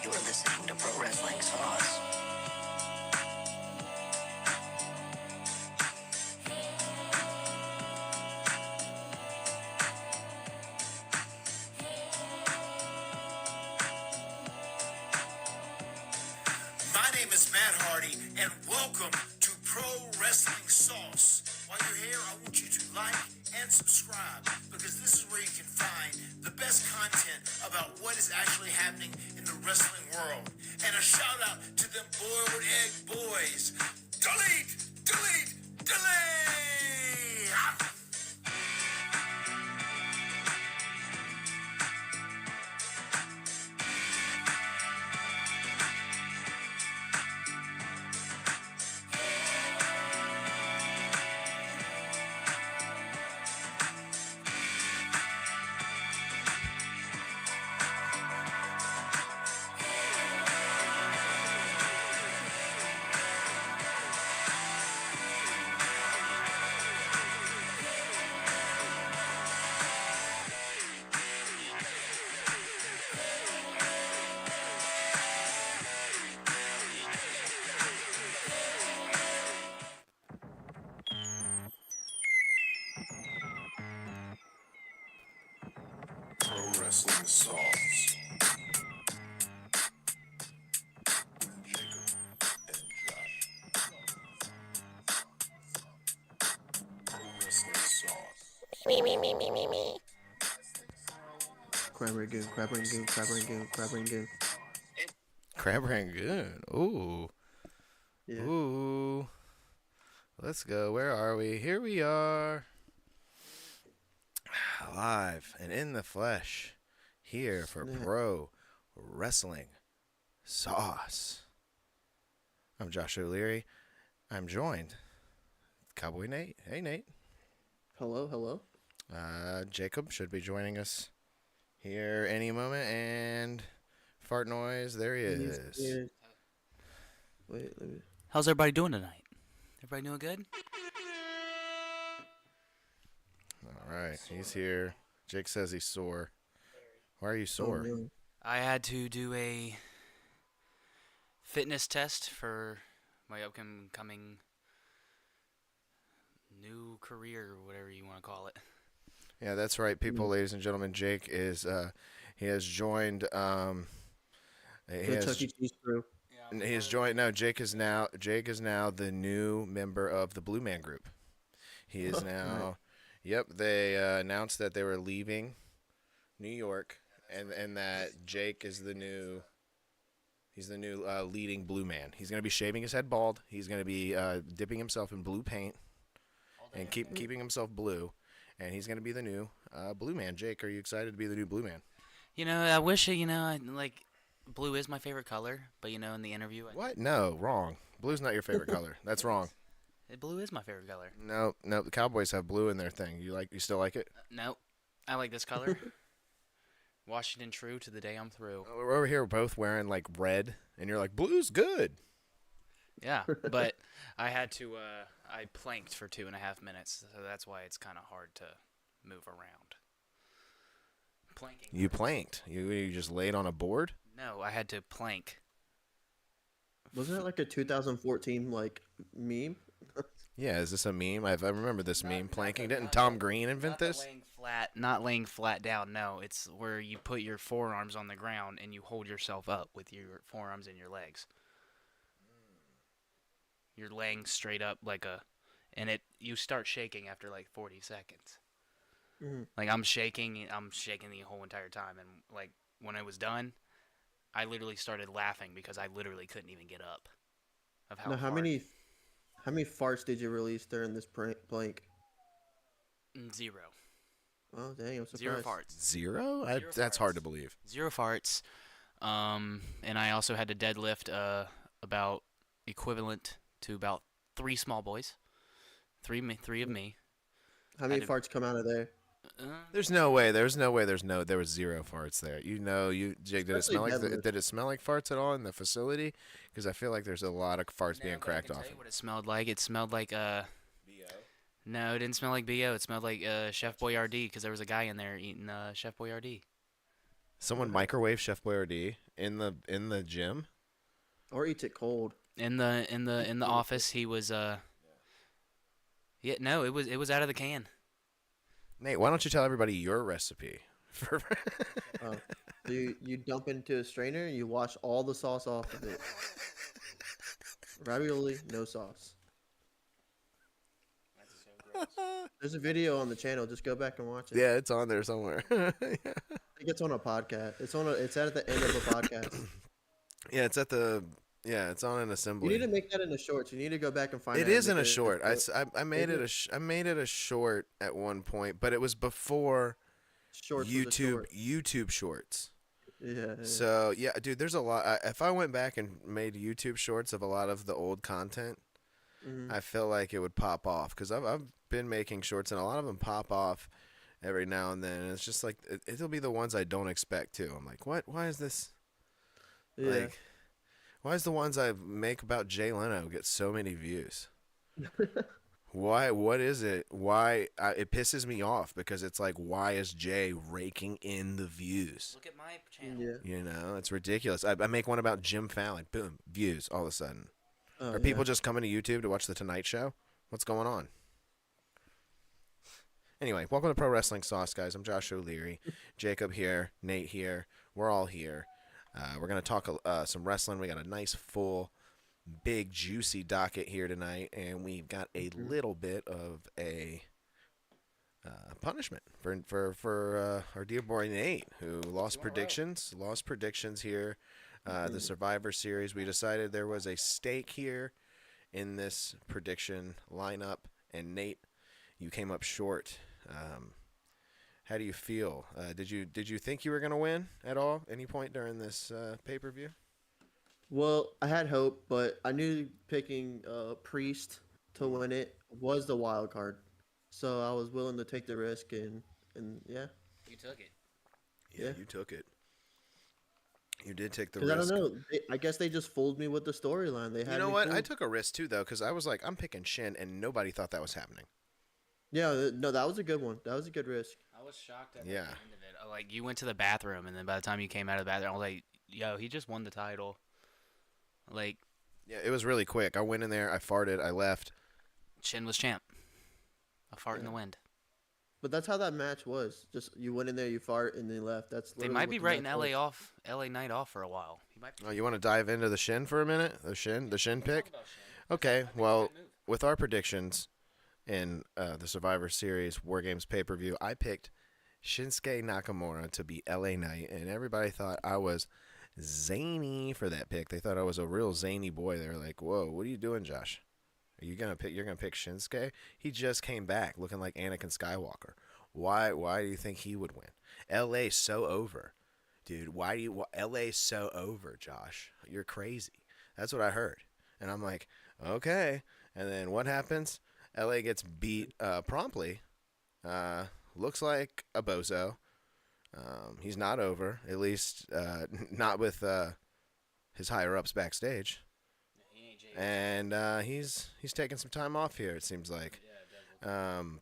You are listening to Pro Wrestling Sauce. My name is Matt Hardy, and welcome to Pro Wrestling Sauce. While you're here, I want you to like and subscribe, because this is where you can find the best content about what is actually happening in the wrestling world. And a shout out to them boiled egg boys. Delete! Delete! Delete! Pro Wrestling Sauce. Pro Wrestling Sauce. Crab Rangoon, Crab Rangoon, Crab Rangoon, Crab Rangoon. Crab Rangoon. Ooh. Yeah. Ooh. Let's go. Where are we? Here we are. Live and in the flesh. Here for Snap. Pro Wrestling Sauce. I'm Josh O'Leary. I'm joined. Cowboy Nate. Hey, Nate. Hello, hello. Jacob should be joining us here any moment. And fart noise. There he is. Yeah. Wait, let me. How's everybody doing tonight? Everybody doing good? All right. He's here. Jake says he's sore. Why are you Oh, sore? really? I had to do a fitness test for my upcoming new career, or whatever you want to call it. Yeah, that's right, people, ladies and gentlemen. Jake is he has joined he The Chuck E. Cheese crew. he has joined Jake is now the new member of the Blue Man Group. He is now yep, they announced that they were leaving New York and that Jake is the new leading Blue Man. He's going to be shaving his head bald. He's going to be dipping himself in blue paint and keeping himself blue. And he's going to be the new Blue Man. Jake, are you excited to be the new Blue Man? You know, I wish, blue is my favorite color, but, in the interview... What? No, wrong. Blue's not your favorite color. That's wrong. Blue is my favorite color. No, the Cowboys have blue in their thing. You still like it? No, I like this color. Washington true to the day I'm through. We're over here both wearing, red, and you're like, blue's good. Yeah, but I had to, I planked for 2.5 minutes, so that's why it's kind of hard to move around. Planking. You planked. You just laid on a board? No, I had to plank. Wasn't that like a 2014 meme? Yeah, is this a meme? I remember this meme. Planking. Didn't Tom Green invent this? Not laying flat down, no. It's where you put your forearms on the ground and you hold yourself up with your forearms and your legs. You're laying straight up you start shaking after 40 seconds. Mm-hmm. I'm shaking the whole entire time, and when I was done, I literally started laughing because I literally couldn't even get up. Now, how many farts did you release during this plank? 0. Oh, dang, I'm surprised. 0 farts. Zero? That's farts. hard to believe. 0 farts. And I also had to deadlift about equivalent to about 3 small boys. Three of me. How many farts come out of there? There's no way. There was 0 farts there. Jake, did it smell like farts at all in the facility? Because I feel like there's a lot of farts being cracked off. Tell you what it smelled like. It smelled like B.O.? No, it didn't smell like B.O. It smelled like Chef Boyardee, because there was a guy in there eating Chef Boyardee. Someone microwaved Chef Boyardee in the gym. Or eats it cold. In the office, he was Yeah, no, it was out of the can. Nate, why don't you tell everybody your recipe? For Oh. So you dump into a strainer and you wash all the sauce off of it. Ravioli, no sauce. There's a video on the channel. Just go back and watch it. Yeah, it's on there somewhere. I think it's on a podcast. It's at the end of a podcast. Yeah, it's on an assembly. You need to make that in the shorts. You need to go back and find It that and is in make a it short. short. I made it I made it a short at one point, but it was before Shorts was a short. YouTube shorts. Yeah. So yeah, dude, there's a lot. If I went back and made YouTube shorts of a lot of the old content, I feel like it would pop off because I've been making shorts and a lot of them pop off every now and then. And it's just like it'll be the ones I don't expect too. I'm like, what? Why is this? Yeah. Like, why is the ones I make about Jay Leno get so many views? Why? What is it? Why? It pisses me off because it's like, why is Jay raking in the views? Look at my channel. Yeah. You know, it's ridiculous. I make one about Jim Fallon. Boom, views all of a sudden. Oh, Are people just coming to YouTube to watch The Tonight Show? What's going on? Anyway, welcome to Pro Wrestling Sauce, guys. I'm Josh O'Leary. Jacob here. Nate here. We're all here. We're going to talk some wrestling. We got a nice, full, big, juicy docket here tonight, and we've got a little bit of a punishment for our dear boy Nate, who lost predictions here. The Survivor Series. We decided there was a stake here in this prediction lineup, and Nate, you came up short. How do you feel? Did you think you were gonna win at all? Any point during this pay-per-view? Well, I had hope, but I knew picking Priest to win it was the wild card, so I was willing to take the risk, and yeah. You took it. Yeah, you took it. You did take the 'Cause risk. I don't know. I guess they just fooled me with the storyline. They had You know me what? I fooled. took a risk too, though, because I was like, I'm picking Shin, and nobody thought that was happening. Yeah, no, that was a good one. That was a good risk. I was shocked at Yeah. the end of it. Like, you went to the bathroom, and then by the time you came out of the bathroom, I was like, yo, he just won the title. Like, Yeah, it was really quick. I went in there, I farted, I left. Shin was champ. A fart in the wind. But that's how that match was. Just you went in there, you fart, and then left. That's They literally might what be the writing match was. LA Knight off for a while. He might be Oh, you want to dive into the Shin for a minute? The Shin pick? about Shin. Okay, well, with our predictions in the Survivor Series War Games pay-per-view, I picked Shinsuke Nakamura to be LA Knight, and everybody thought I was zany for that pick. They thought I was a real zany boy. They were like, "Whoa, what are you doing, Josh? You're gonna pick Shinsuke? He just came back looking like Anakin Skywalker. Why do you think he would win? LA's so over, dude. LA's so over, Josh? You're crazy." That's what I heard, and I'm like, okay. And then what happens? LA gets beat promptly. Looks like a bozo. He's not over, at least not with his higher ups backstage. And he's taking some time off here. It seems like. I'm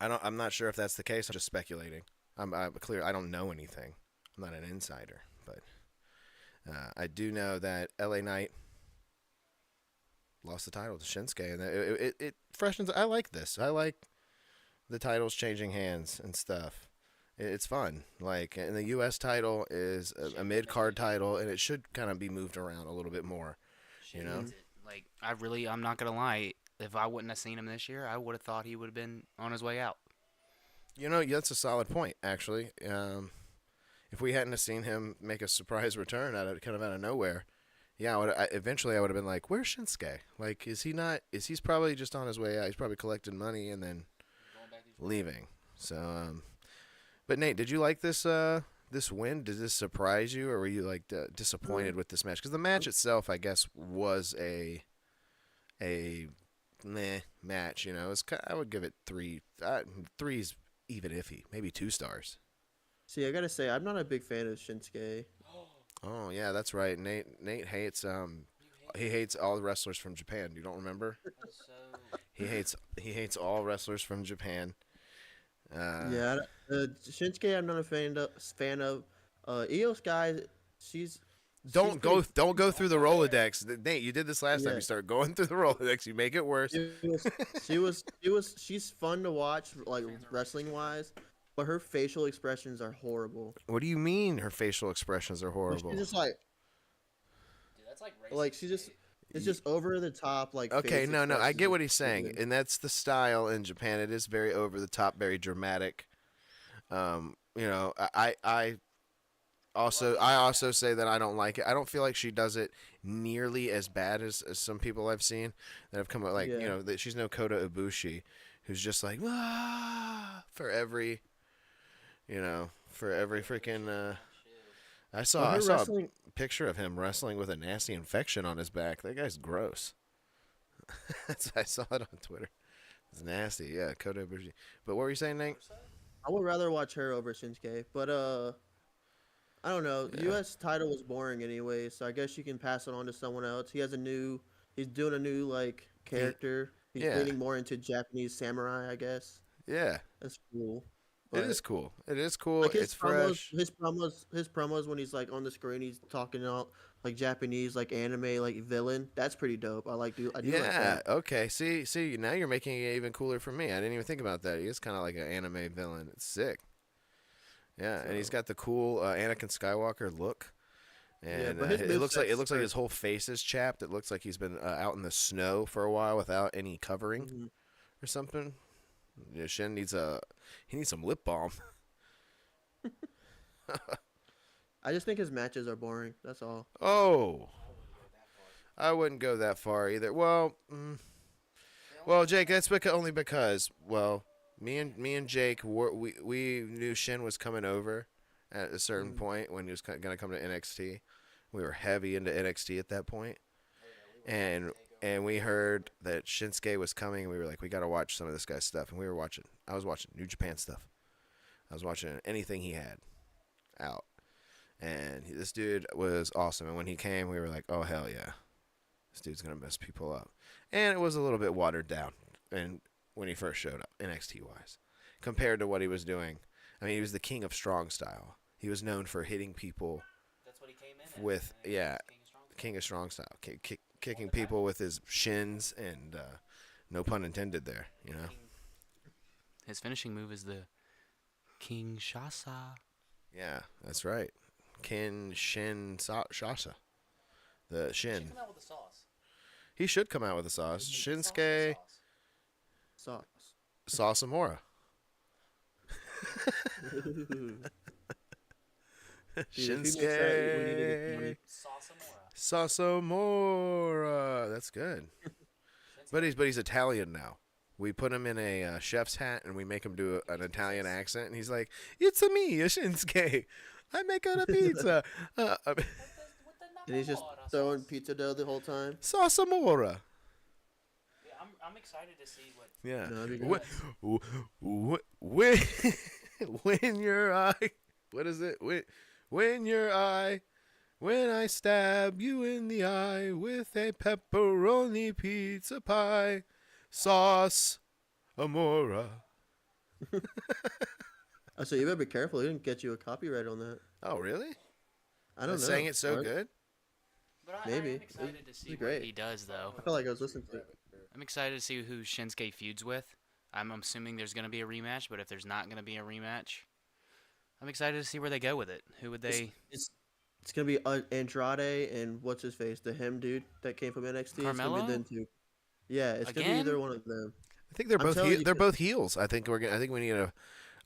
not sure if that's the case. I'm just speculating. I'm clear. I don't know anything. I'm not an insider, but I do know that LA Knight lost the title to Shinsuke, and it freshens. I like this. I like the titles changing hands and stuff. It's fun. Like, and the U.S. title is a mid-card title, and it should kind of be moved around a little bit more. You know? Like, I'm not going to lie. If I wouldn't have seen him this year, I would have thought he would have been on his way out. You know, that's a solid point, actually. If we hadn't have seen him make a surprise return out of nowhere, yeah, eventually I would have been like, "Where's Shinsuke? Like, is he not? He's probably just on his way out. He's probably collecting money and then leaving." So, but Nate, did you like this win? Did this surprise you, or were you like disappointed with this match? Because the match itself, I guess, was a meh match. You know, I would give it 3. 3's even iffy, maybe 2 stars. See, I gotta say, I'm not a big fan of Shinsuke. Oh yeah, that's right. Nate hates he hates all the wrestlers from Japan. You don't remember? He hates all wrestlers from Japan. Yeah, Shinsuke, I'm not a fan of. Io Sky, she's Don't pretty. go through the Rolodex. Nate, you did this last time. Yeah. You start going through the Rolodex. You make it worse. She's fun to watch, like wrestling wise, but her facial expressions are horrible. What do you mean her facial expressions are horrible? She's just like Dude, that's like she's just it's just over the top like. Okay, face no, I expressions get what are he's saying, stupid. and that's the style in Japan. It is very over the top, very dramatic. I also say that I don't like it. I don't feel like she does it nearly as bad as some people I've seen that have come out like Yeah. that she's no Kota Ibushi, who's just like for every freaking. I saw Her wrestling. a picture of him wrestling with a nasty infection on his back. That guy's gross. I saw it on Twitter. It's nasty. Yeah, Kota Ibushi. But what were you saying, Nate? I would rather watch her over Shinsuke, but I don't know. The U.S. title was boring anyway, so I guess you can pass it on to someone else. He's doing a new like character. He's yeah. leaning more into Japanese samurai, I guess. Yeah, That's cool. it is cool. It is cool. Like It's fresh. his promos when he's like on the screen, he's talking out like Japanese, like anime, like villain. That's pretty dope. I do like Yeah. that. Okay. See. Now you're making it even cooler for me. I didn't even think about that. He is kind of like an anime villain. It's sick. Yeah, and he's got the cool Anakin Skywalker look, and but his it looks like moveset's his whole face is chapped. It looks like he's been out in the snow for a while without any covering Mhm. or something. Yeah, Shin needs some lip balm. I just think his matches are boring. That's all. Oh, I wouldn't go that far either. Well, Jake, that's only because me and Jake we knew Shin was coming over at a certain point when he was going to come to NXT. We were heavy into NXT at that point, and we heard that Shinsuke was coming, and we were like, we got to watch some of this guy's stuff, and I was watching New Japan stuff. I was watching anything he had out, and this dude was awesome. And when he came, we were like, oh hell yeah, this dude's gonna mess people up. And it was a little bit watered down, and when he first showed up, NXT wise, compared to what he was doing. I mean, he was the king of strong style. He was known for hitting people. That's what he came in with king of strong style, kicking people with his shins, and no pun intended there. You know. His finishing move is the Kinshasa. Yeah, that's right. Shasa. The shin. Come out with the sauce. He should come out with a sauce. Shinsuke Sauce. Sauceamora. Dude, if he makes that, we need to get money. Sauceamora. That's good. But he's Italian now. We put him in a chef's hat and we make him do an Italian accent, and he's like, "It's a me, a Shinsuke. I make out a pizza." And he's just throwing pizza dough the whole time. Sauceamora. Yeah, I'm excited to see what. Yeah. No, that'd be When your eye, what is it? When I stab you in the eye with a pepperoni pizza pie, sauce, amora. So you better be careful. He didn't get you a copyright on that. Oh, really? I don't know. Saying it so Or- good. But Maybe. I'm excited to see what great. he does, though. I felt like I was listening to it. I'm excited to see who Shinsuke feuds with. I'm assuming there's going to be a rematch, but if there's not going to be a rematch, I'm excited to see where they go with it. Who would they? It's gonna be Andrade and what's his face, the him dude that came from NXT. It's gonna Carmelo? be them two. Yeah, it's gonna Again? be either one of them. I think they're I'm both telling you, they're both heels. I think we need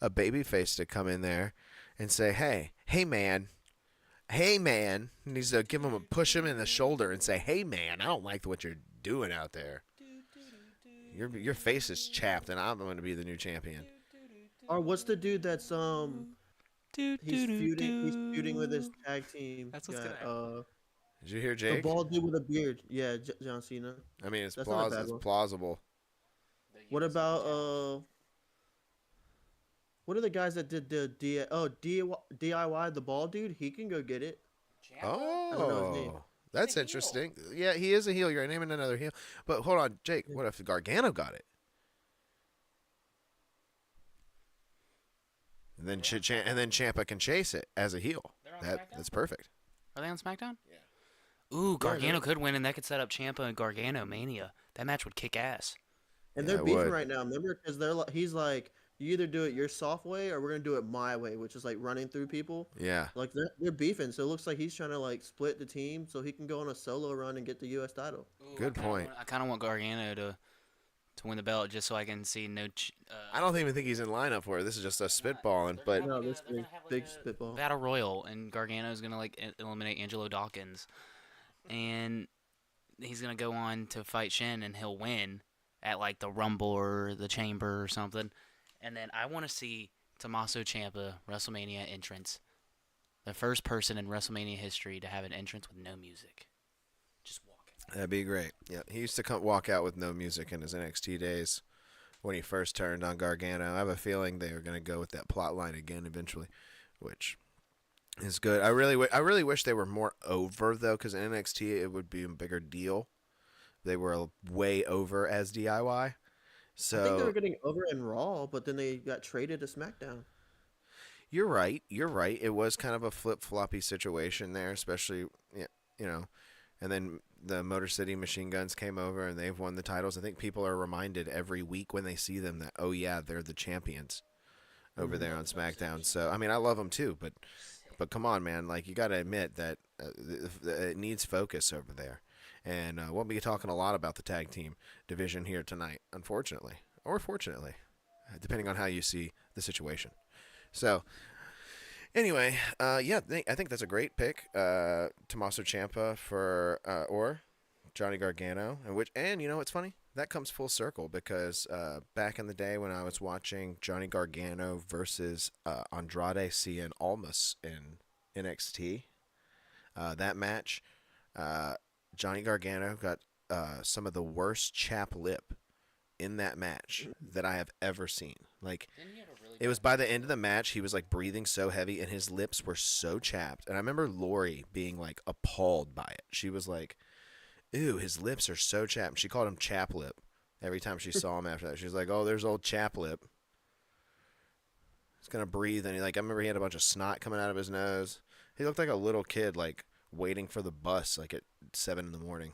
a baby face to come in there and say, hey man, needs to give him push him in the shoulder and say, hey man, I don't like what you're doing out there. Your face is chapped, and I'm going to be the new champion. Or what's the dude that's he's feuding with his tag team. That's what's guy, gonna Did you hear the Jake? bald dude with a beard. Yeah, John Cena. I mean, it's That's not a bad it's one. plausible. What about what are the guys that did the DIY, the bald dude? He can go get it. don't know his name. Oh, that's interesting. Yeah, he is a heel. You're naming another heel. But hold on, Jake. What if Gargano got it? And then Ciampa can chase it as a heel. That's perfect. Are they on SmackDown? Yeah. Ooh, Yeah, Gargano could win, and that could set up Ciampa and Gargano Mania. That match would kick ass. And Yeah, they're it beefing would. right now. Remember, because he's like, you either do it your soft way or we're gonna do it my way, which is like running through people. Yeah. Like they're beefing, so it looks like he's trying to like split the team so he can go on a solo run and get the U.S. title. Ooh, Good point. I kind of want Gargano to win the belt just so I can see I don't even think he's in lineup for it. This is just us spitballing. But No, this is big spitball. Battle Royal, and Gargano's gonna like eliminate Angelo Dawkins, and he's gonna go on to fight Shin, and he'll win at like the Rumble or the Chamber or something. And then I want to see Tommaso Ciampa WrestleMania entrance, the first person in WrestleMania history to have an entrance with no music, just walking. that'd be great. Yeah, he used to walk out with no music in his NXT days when he first turned on Gargano. I have a feeling they are going to go with that plot line again eventually, which is good. I really wish they were more over though, because in NXT it would be a bigger deal. They were way over as DIY. So I think they were getting over in Raw, but then they got traded to SmackDown. You're right. You're right. It was kind of a flip-floppy situation there, especially, you know, and then the Motor City Machine Guns came over and they've won the titles. I think people are reminded every week when they see them that, oh, yeah, they're the champions over there on SmackDown. So, I mean, I love them too, but come on, man. Like, you got to admit that it needs focus over there. And we'll be talking a lot about the tag team division here tonight, unfortunately, or fortunately, depending on how you see the situation. So, anyway, yeah, I think that's a great pick, Tommaso Ciampa for or Johnny Gargano, and you know what's funny? That comes full circle because back in the day when I was watching Johnny Gargano versus Andrade Cien Almas in NXT, that match, Johnny Gargano got some of the worst chap lip in that match that I have ever seen. Like, it was by the end of the match, he was like breathing so heavy and his lips were so chapped. And I remember Lori being like appalled by it. She was like, ew, his lips are so chapped. She called him chap lip every time she saw him after that. She was like, oh, there's old chap lip. He's going to breathe. And I remember he had a bunch of snot coming out of his nose. He looked like a little kid, like waiting for the bus, like at 7 in the morning.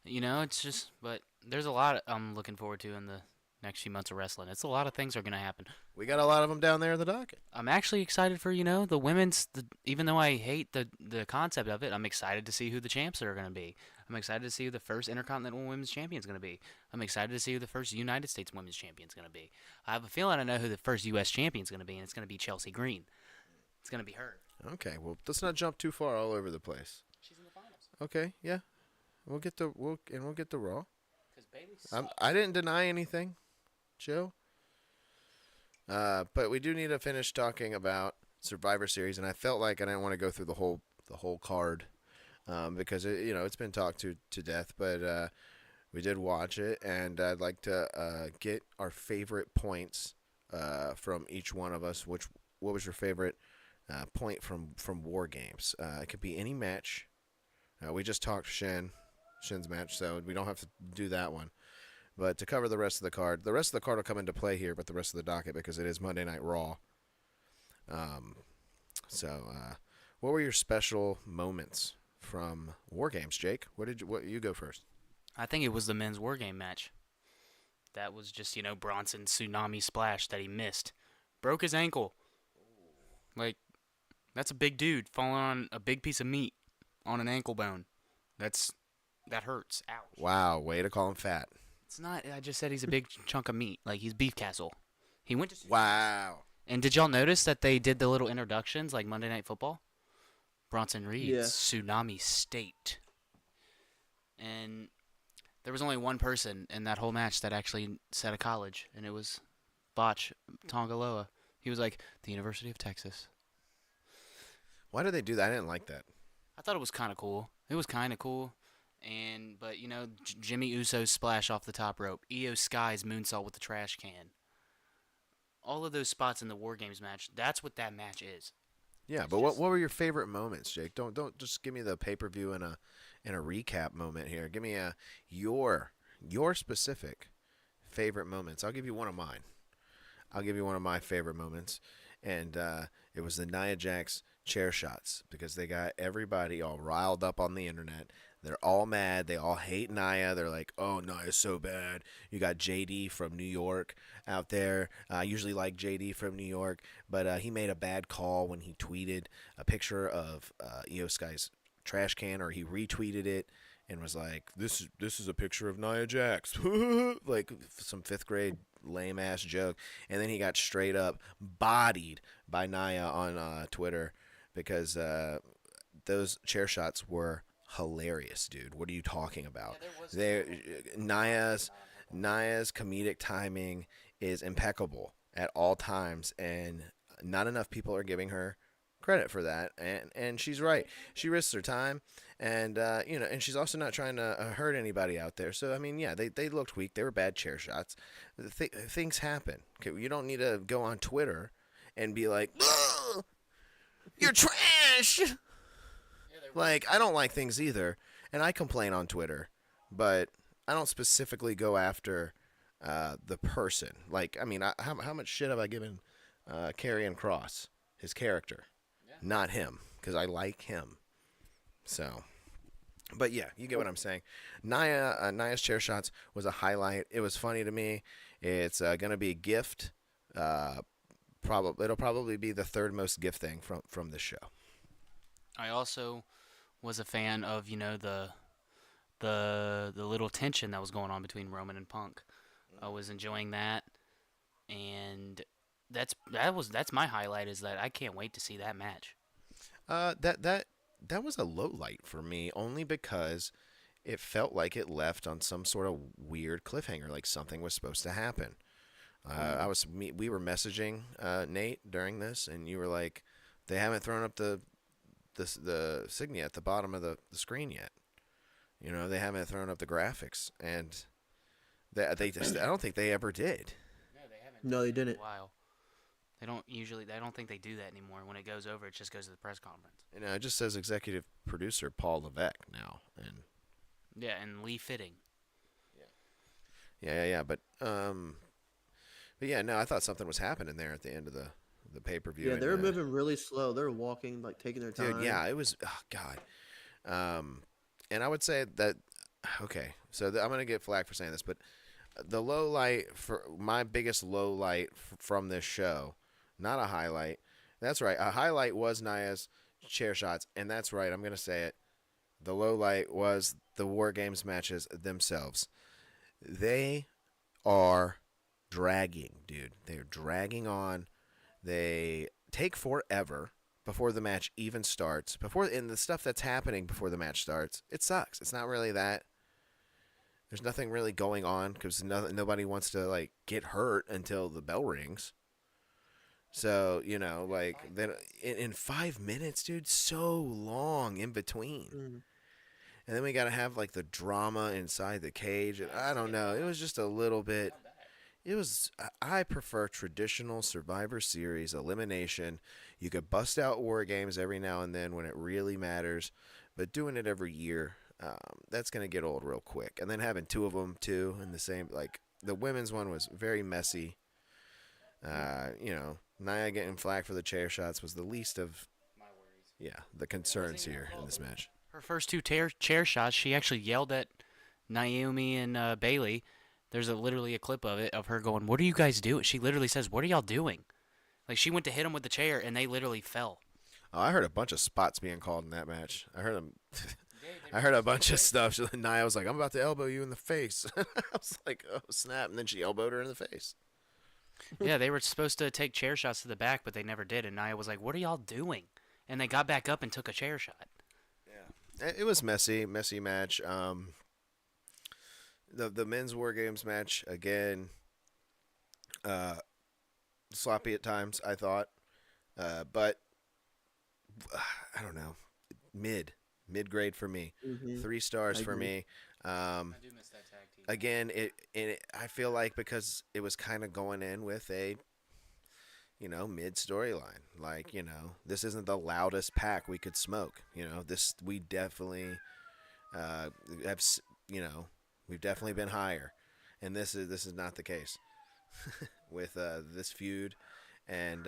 You know, it's just, but there's a lot I'm looking forward to in the next few months of wrestling. It's a lot of things are going to happen. We got a lot of them down there in the docket. I'm actually excited for, the women's, even though I hate the concept of it, I'm excited to see who the champs are going to be. I'm excited to see who the first Intercontinental Women's Champion is going to be. I'm excited to see who the first United States Women's Champion is going to be. I have a feeling I know who the first U.S. Champion is going to be, and it's going to be Chelsea Green. It's going to be her. Okay, well, let's not jump too far all over the place. She's in the finals. Okay, yeah. We'll get the Raw. Because Bailey I didn't deny anything, Joe. But we do need to finish talking about Survivor Series, and I felt like I didn't want to go through the whole card because it's been talked to death. But we did watch it, and I'd like to get our favorite points from each one of us. What was your favorite point from War Games? It could be any match. We just talked Shin's match, so we don't have to do that one. But to cover the rest of the card will come into play here, but the rest of the docket, because it is Monday Night Raw. What were your special moments from War Games, Jake? You go first? I think it was the men's War Game match. That was just, Bronson's tsunami splash that he missed. Broke his ankle. Like, that's a big dude falling on a big piece of meat on an ankle bone. That hurts. Ouch. Wow, way to call him fat. It's not. I just said he's a big chunk of meat. Like, he's beef castle. He went to. Wow. And did y'all notice that they did the little introductions like Monday Night Football? Bronson Reed's Yeah. Tsunami State. And there was only one person in that whole match that actually said a college, and it was Botch Tongaloa. He was like, the University of Texas. Why did they do that? I didn't like that. I thought it was kind of cool. It was kind of cool. But Jimmy Uso's splash off the top rope, Io Sky's moonsault with the trash can. All of those spots in the War Games match, that's what that match is. Yeah, but what were your favorite moments, Jake? Don't just give me the pay-per-view and a recap moment here. Give me your specific favorite moments. I'll give you one of mine. I'll give you one of my favorite moments, and it was the Nia Jax chair shots because they got everybody all riled up on the internet. They're all mad. They all hate Nia. They're like, oh, Nia's so bad. You got JD from New York out there. I usually like JD from New York, but he made a bad call when he tweeted a picture of Io Sky's trash can, or he retweeted it and was like, this is a picture of Nia Jax. Like some 5th grade lame ass joke. And then he got straight up bodied by Nia on Twitter because those chair shots were hilarious, dude. What are you talking about? Nia's comedic timing is impeccable at all times, and not enough people are giving her credit for that. And she's right. She risks her time, and and she's also not trying to hurt anybody out there. So I mean, yeah, they looked weak. They were bad chair shots. Things happen. Okay, you don't need to go on Twitter and be like, "You're trash." Like, I don't like things either, and I complain on Twitter, but I don't specifically go after the person. Like, I mean, how much shit have I given Karrion Kross, his character? Yeah. Not him, because I like him. So, but yeah, you get what I'm saying. Nia's chair shots was a highlight. It was funny to me. It's going to be a gift. It'll probably be the 3rd most gift thing from this show. I also was a fan of the little tension that was going on between Roman and Punk. I was enjoying that, and that's my highlight, is that I can't wait to see that match. That was a low light for me, only because it felt like it left on some sort of weird cliffhanger, like something was supposed to happen. We were messaging Nate during this, and you were like, they haven't thrown up the signia at the bottom of the screen yet. They haven't thrown up the graphics, and they just I don't think they ever did. No, they haven't. No, they didn't. In a while. They don't usually. I don't think they do that anymore. When it goes over, it just goes to the press conference. It just says executive producer Paul Levesque now, and yeah, and Lee Fitting. Yeah. But yeah, no, I thought something was happening there at the end of the pay-per-view. Yeah, they were moving really slow. They were walking, like taking their time. Dude, yeah, it was. Oh God. And I would say that. Okay, so I'm gonna get flack for saying this, but the low light for my biggest low light from this show, not a highlight. That's right. A highlight was Nia's chair shots, and that's right. I'm gonna say it. The low light was the War Games matches themselves. They are dragging, dude. They're dragging on. They take forever before the match even starts. In the stuff that's happening before the match starts, it sucks. It's not really that. There's nothing really going on because nobody wants to like get hurt until the bell rings. So then in 5 minutes, dude, so long in between. Mm. And then we got to have like the drama inside the cage. And I don't know. It was just a little bit. I prefer traditional Survivor Series elimination. You could bust out War Games every now and then when it really matters, but doing it every year, that's going to get old real quick. And then having 2 of them too in the same, like the women's one was very messy. Nia getting flack for the chair shots was the least of my worries. Yeah, the concerns here in this match. Her first 2 chair shots, she actually yelled at Naomi and Bailey. There's literally a clip of it of her going, "What are you guys doing?" She literally says, "What are y'all doing?" Like, she went to hit them with the chair, and they literally fell. Oh, I heard a bunch of spots being called in that match. I heard them. I heard a bunch of stuff. Nia was like, "I'm about to elbow you in the face." I was like, "Oh snap!" And then she elbowed her in the face. Yeah, they were supposed to take chair shots to the back, but they never did. And Nia was like, "What are y'all doing?" And they got back up and took a chair shot. Yeah, it was messy match. The men's War Games match again, sloppy at times, I thought, but I don't know, mid grade for me, 3 stars for me. I do miss that tag team. Again, I feel like because it was kind of going in with a mid storyline, like this isn't the loudest pack we could smoke. We definitely have we've definitely been higher, and this is not the case with this feud, and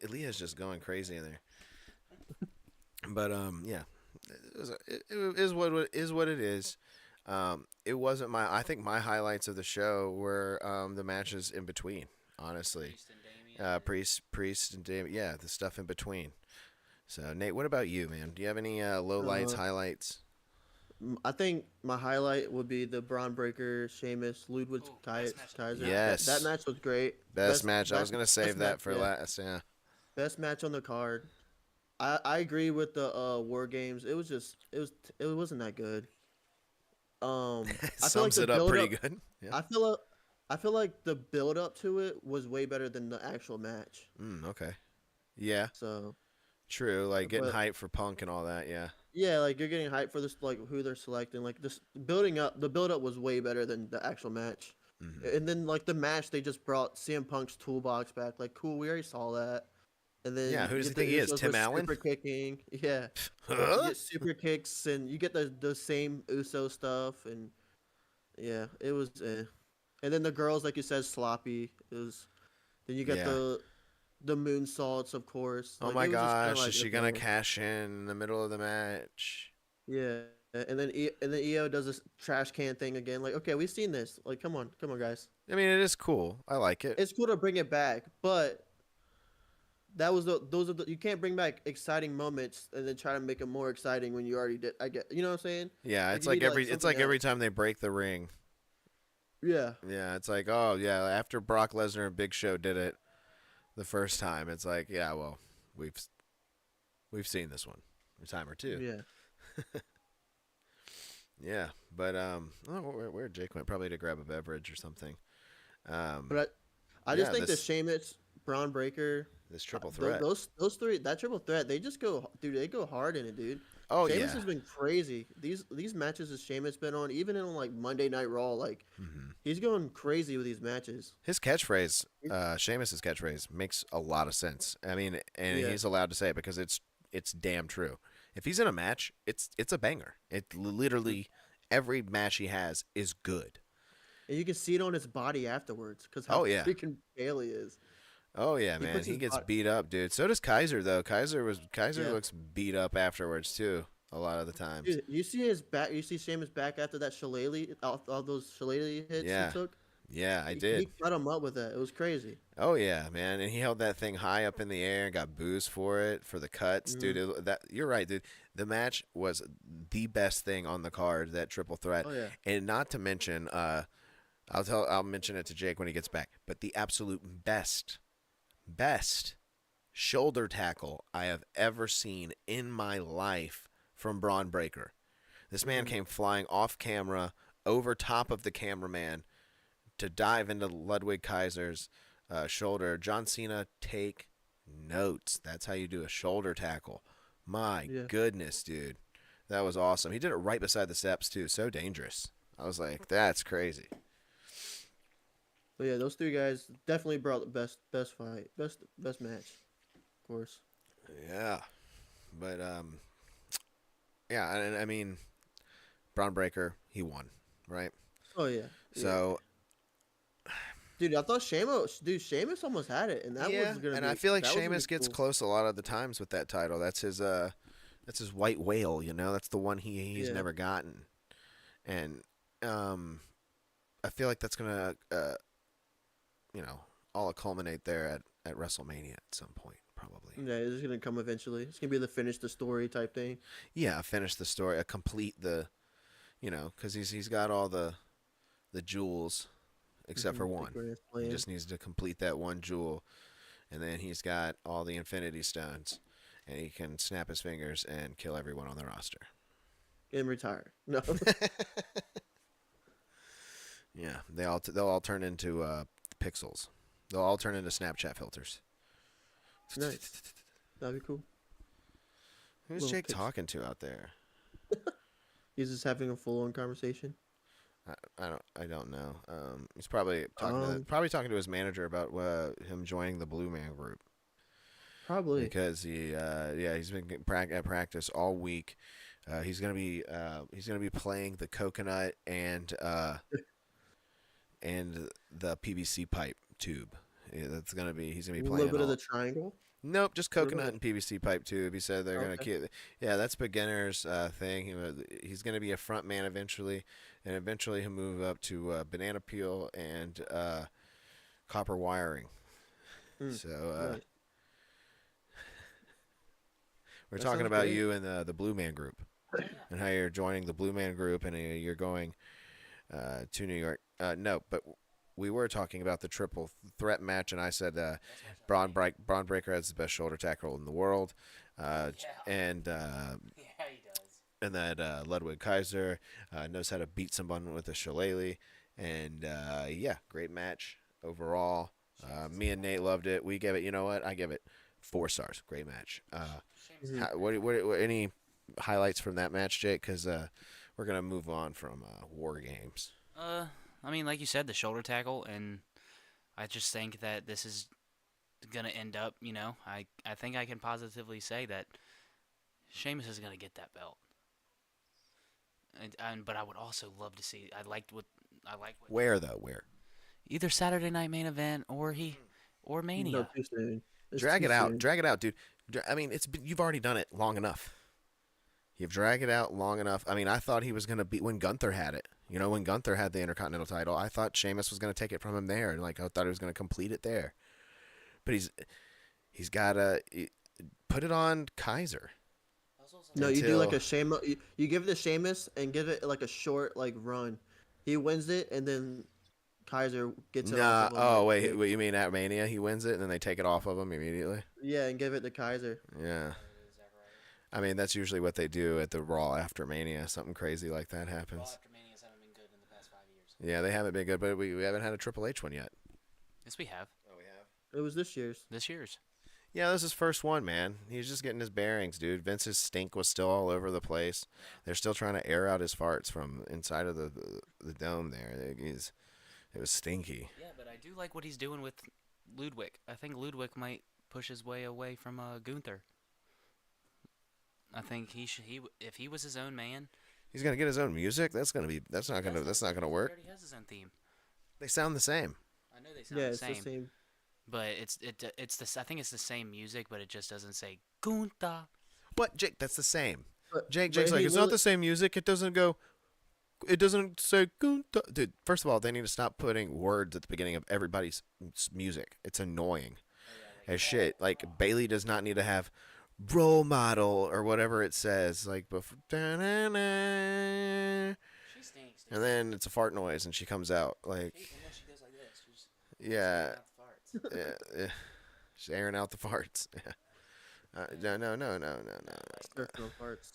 Leah's just going crazy in there. But yeah, it is what it is. It wasn't my. I think my highlights of the show were the matches in between. Honestly, Priest and Damien. Yeah, the stuff in between. So Nate, what about you, man? Do you have any low lights, highlights? I think my highlight would be the Braun Breaker, Sheamus, Ludwig best match of the Kaiser. night. Yes. That match was great. Best match. I was gonna save that match, for yeah. last. Yeah. Best match on the card. I agree with the War Games. It wasn't that good. I feel like Sums the it up build pretty up. good. Yeah. I feel like the build up to it was way better than the actual match. Okay. Yeah. So True. Like getting But- hype for Punk and all that. Yeah. yeah, like you're getting hyped for this, like who they're selecting. Like this building up, the build up was way better than the actual match. Mhm. And then like the match, they just brought CM Punk's toolbox back. Like cool, we already saw that. And then Yeah, who you does get he think the he is, Usos Tim with Allen? Super kicking, yeah. You Huh? get super kicks, and you get the same Uso stuff, and yeah, it was. And then the girls, like you said, sloppy. It was. Then you get Yeah. the moonsaults, of course. Oh Like, my it was just kinda gosh, like, is she gonna okay. cash in the middle of the match? Yeah, and then EO does this trash can thing again. Like, okay, we've seen this. Like, come on, guys. I mean, it is cool. I like it. It's cool to bring it back, but those are you can't bring back exciting moments and then try to make them more exciting when you already did. I get, you know what I'm saying? Yeah, Like, it's you like need, every it's like something every else. time they break the ring. Yeah, Yeah, it's like, oh yeah, after Brock Lesnar and Big Show did it the first time, it's like, yeah, well, we've seen this one a time or two. yeah. Yeah, but where Jake went, probably to grab a beverage or something. But I just yeah, think this- the Sheamus, Braun Breaker, This triple th- threat. those three, that triple threat, they just go, dude. They go hard in it, dude. Oh Sheamus yeah. has been crazy. These matches that Sheamus been on, even in like Monday Night Raw, like he's going crazy with these matches. His catchphrase, Sheamus's catchphrase, makes a lot of sense. I mean, and Yeah. he's allowed to say it because it's damn true. If he's in a match, it's a banger. It literally every match he has is good. And you can see it on his body afterwards because how Oh, yeah. freaking pale he is. Oh yeah, He man, puts he his gets body- beat up, dude. So does Kaiser though. Kaiser Yeah. looks beat up afterwards too. A lot of the times. Dude, you see his back. You see Sheamus back after that shillelagh, all those shillelagh hits Yeah, he took. Yeah, I He did. cut him up with that. It was crazy. Oh yeah, man, and he held that thing high up in the air and got boos for it for the cuts, dude. You're right, dude. The match was the best thing on the card, that triple threat, Oh yeah. and not to mention, I'll mention it to Jake when he gets back. But the absolute best shoulder tackle I have ever seen in my life from Braun Breaker. This man came flying off camera over top of the cameraman to dive into Ludwig Kaiser's shoulder. John Cena, take notes. That's how you do a shoulder tackle. My Yeah. goodness, dude. That was awesome. He did it right beside the steps, too. So dangerous. I was like, that's crazy. But yeah, those three guys definitely brought the best fight, best match, of course. Yeah. But, yeah, and I mean, Braun Breaker, he won, right? Oh yeah. So, Dude, I thought Sheamus almost had it, and that was gonna. and be, I feel like that was gonna Sheamus be gets cool. close a lot of the times with that title. That's his white whale, you know. That's the one he's Yeah. never gotten, and I feel like that's gonna all culminate there at WrestleMania at some point, probably. Yeah, it's gonna come eventually. It's gonna be the finish the story type thing. Yeah, finish the story, complete the, because he's got all the jewels except for Mhm, the one. grand He slam. just needs to complete that one jewel, and then he's got all the Infinity Stones, and he can snap his fingers and kill everyone on the roster. And retire. No. Yeah, they'll all turn into pixels. They'll all turn into Snapchat filters. Nice. That'd be cool. Who's Little Jake pix- talking to out there? He's just having a full on conversation. I don't know. He's probably talking to his manager about him joining the Blue Man Group. Probably. Because he's been at practice all week. He's gonna be playing the coconut and the PVC pipe tube. Yeah, he's gonna be a playing little bit of all- the triangle. Nope, just coconut Really? and PVC pipe tube. He said they're gonna Okay. keep. Yeah, that's beginner's thing. He's gonna be a front man eventually, and eventually he'll move up to banana peel and copper wiring. Mm, So nice. we're That talking sounds about great. you and the Blue Man Group, and how you're joining the Blue Man Group, and you're going to New York. No, but we were talking about the triple threat match, and I said Braun Breaker has the best shoulder tackle in the world, and Yeah, he does. and that Ludwig Kaiser knows how to beat someone with a shillelagh, and yeah, great match overall. Me and Nate loved it. We gave it. You know what? I give it 4 stars. Great match. Mhm. What any highlights from that match, Jake? Because we're gonna move on from war games. I mean, like you said, the shoulder tackle, and I just think that this is gonna end up. I think I can positively say that Sheamus is gonna get that belt. But I would also love to see. I liked what Where though? Where? either Saturday Night Main Event or No, Mania. too soon. It's Drag too it out. soon. Drag it out, dude. I mean, you've already done it long enough. You've dragged it out long enough. I mean, I thought he was gonna beat when Gunther had it. You know, when Gunther had the Intercontinental title, I thought Sheamus was gonna take it from him there, and like I thought he was gonna complete it there. But he's gotta put it on Kaiser. No, you do like until- a Sheamus. You give it to Sheamus and give it like a short like run. He wins it and then Kaiser gets it Nah. off of him. Oh like, wait, quick. what you mean at Mania? He wins it and then they take it off of him immediately. Yeah, and give it to Kaiser. Yeah. I mean, that's usually what they do at the Raw after Mania. Something crazy like that happens. After Manias haven't been good in the past 5 years. Yeah, they haven't been good, but we haven't had a Triple H one yet. Yes, we have. Oh, we have. It was this year's. This year's. Yeah, this is his first one, man. He's just getting his bearings, dude. Vince's stink was still all over the place. They're still trying to air out his farts from inside of the dome there. It was stinky. Yeah, but I do like what he's doing with Ludwig. I think Ludwig might push his way away from Gunther. I think if he was his own man. He's gonna get his own music. That's not gonna He work. already has his own theme. They sound the same. I know they sound Yeah, the it's same, the same. but it's this. I think it's the same music, but it just doesn't say Gunther. What, Jake? That's the same. But, Jake's but like, he it's not will- the same music. It doesn't go. It doesn't say Gunther. Dude, first of all, they need to stop putting words at the beginning of everybody's music. It's annoying as shit. Like Bailey does not need to have role model or whatever it says. Like before, and She stinks. then it's a fart noise and she comes out. Like, Unless she goes like this, she's yeah, farts. yeah, she's airing out the farts. No. Circle parts.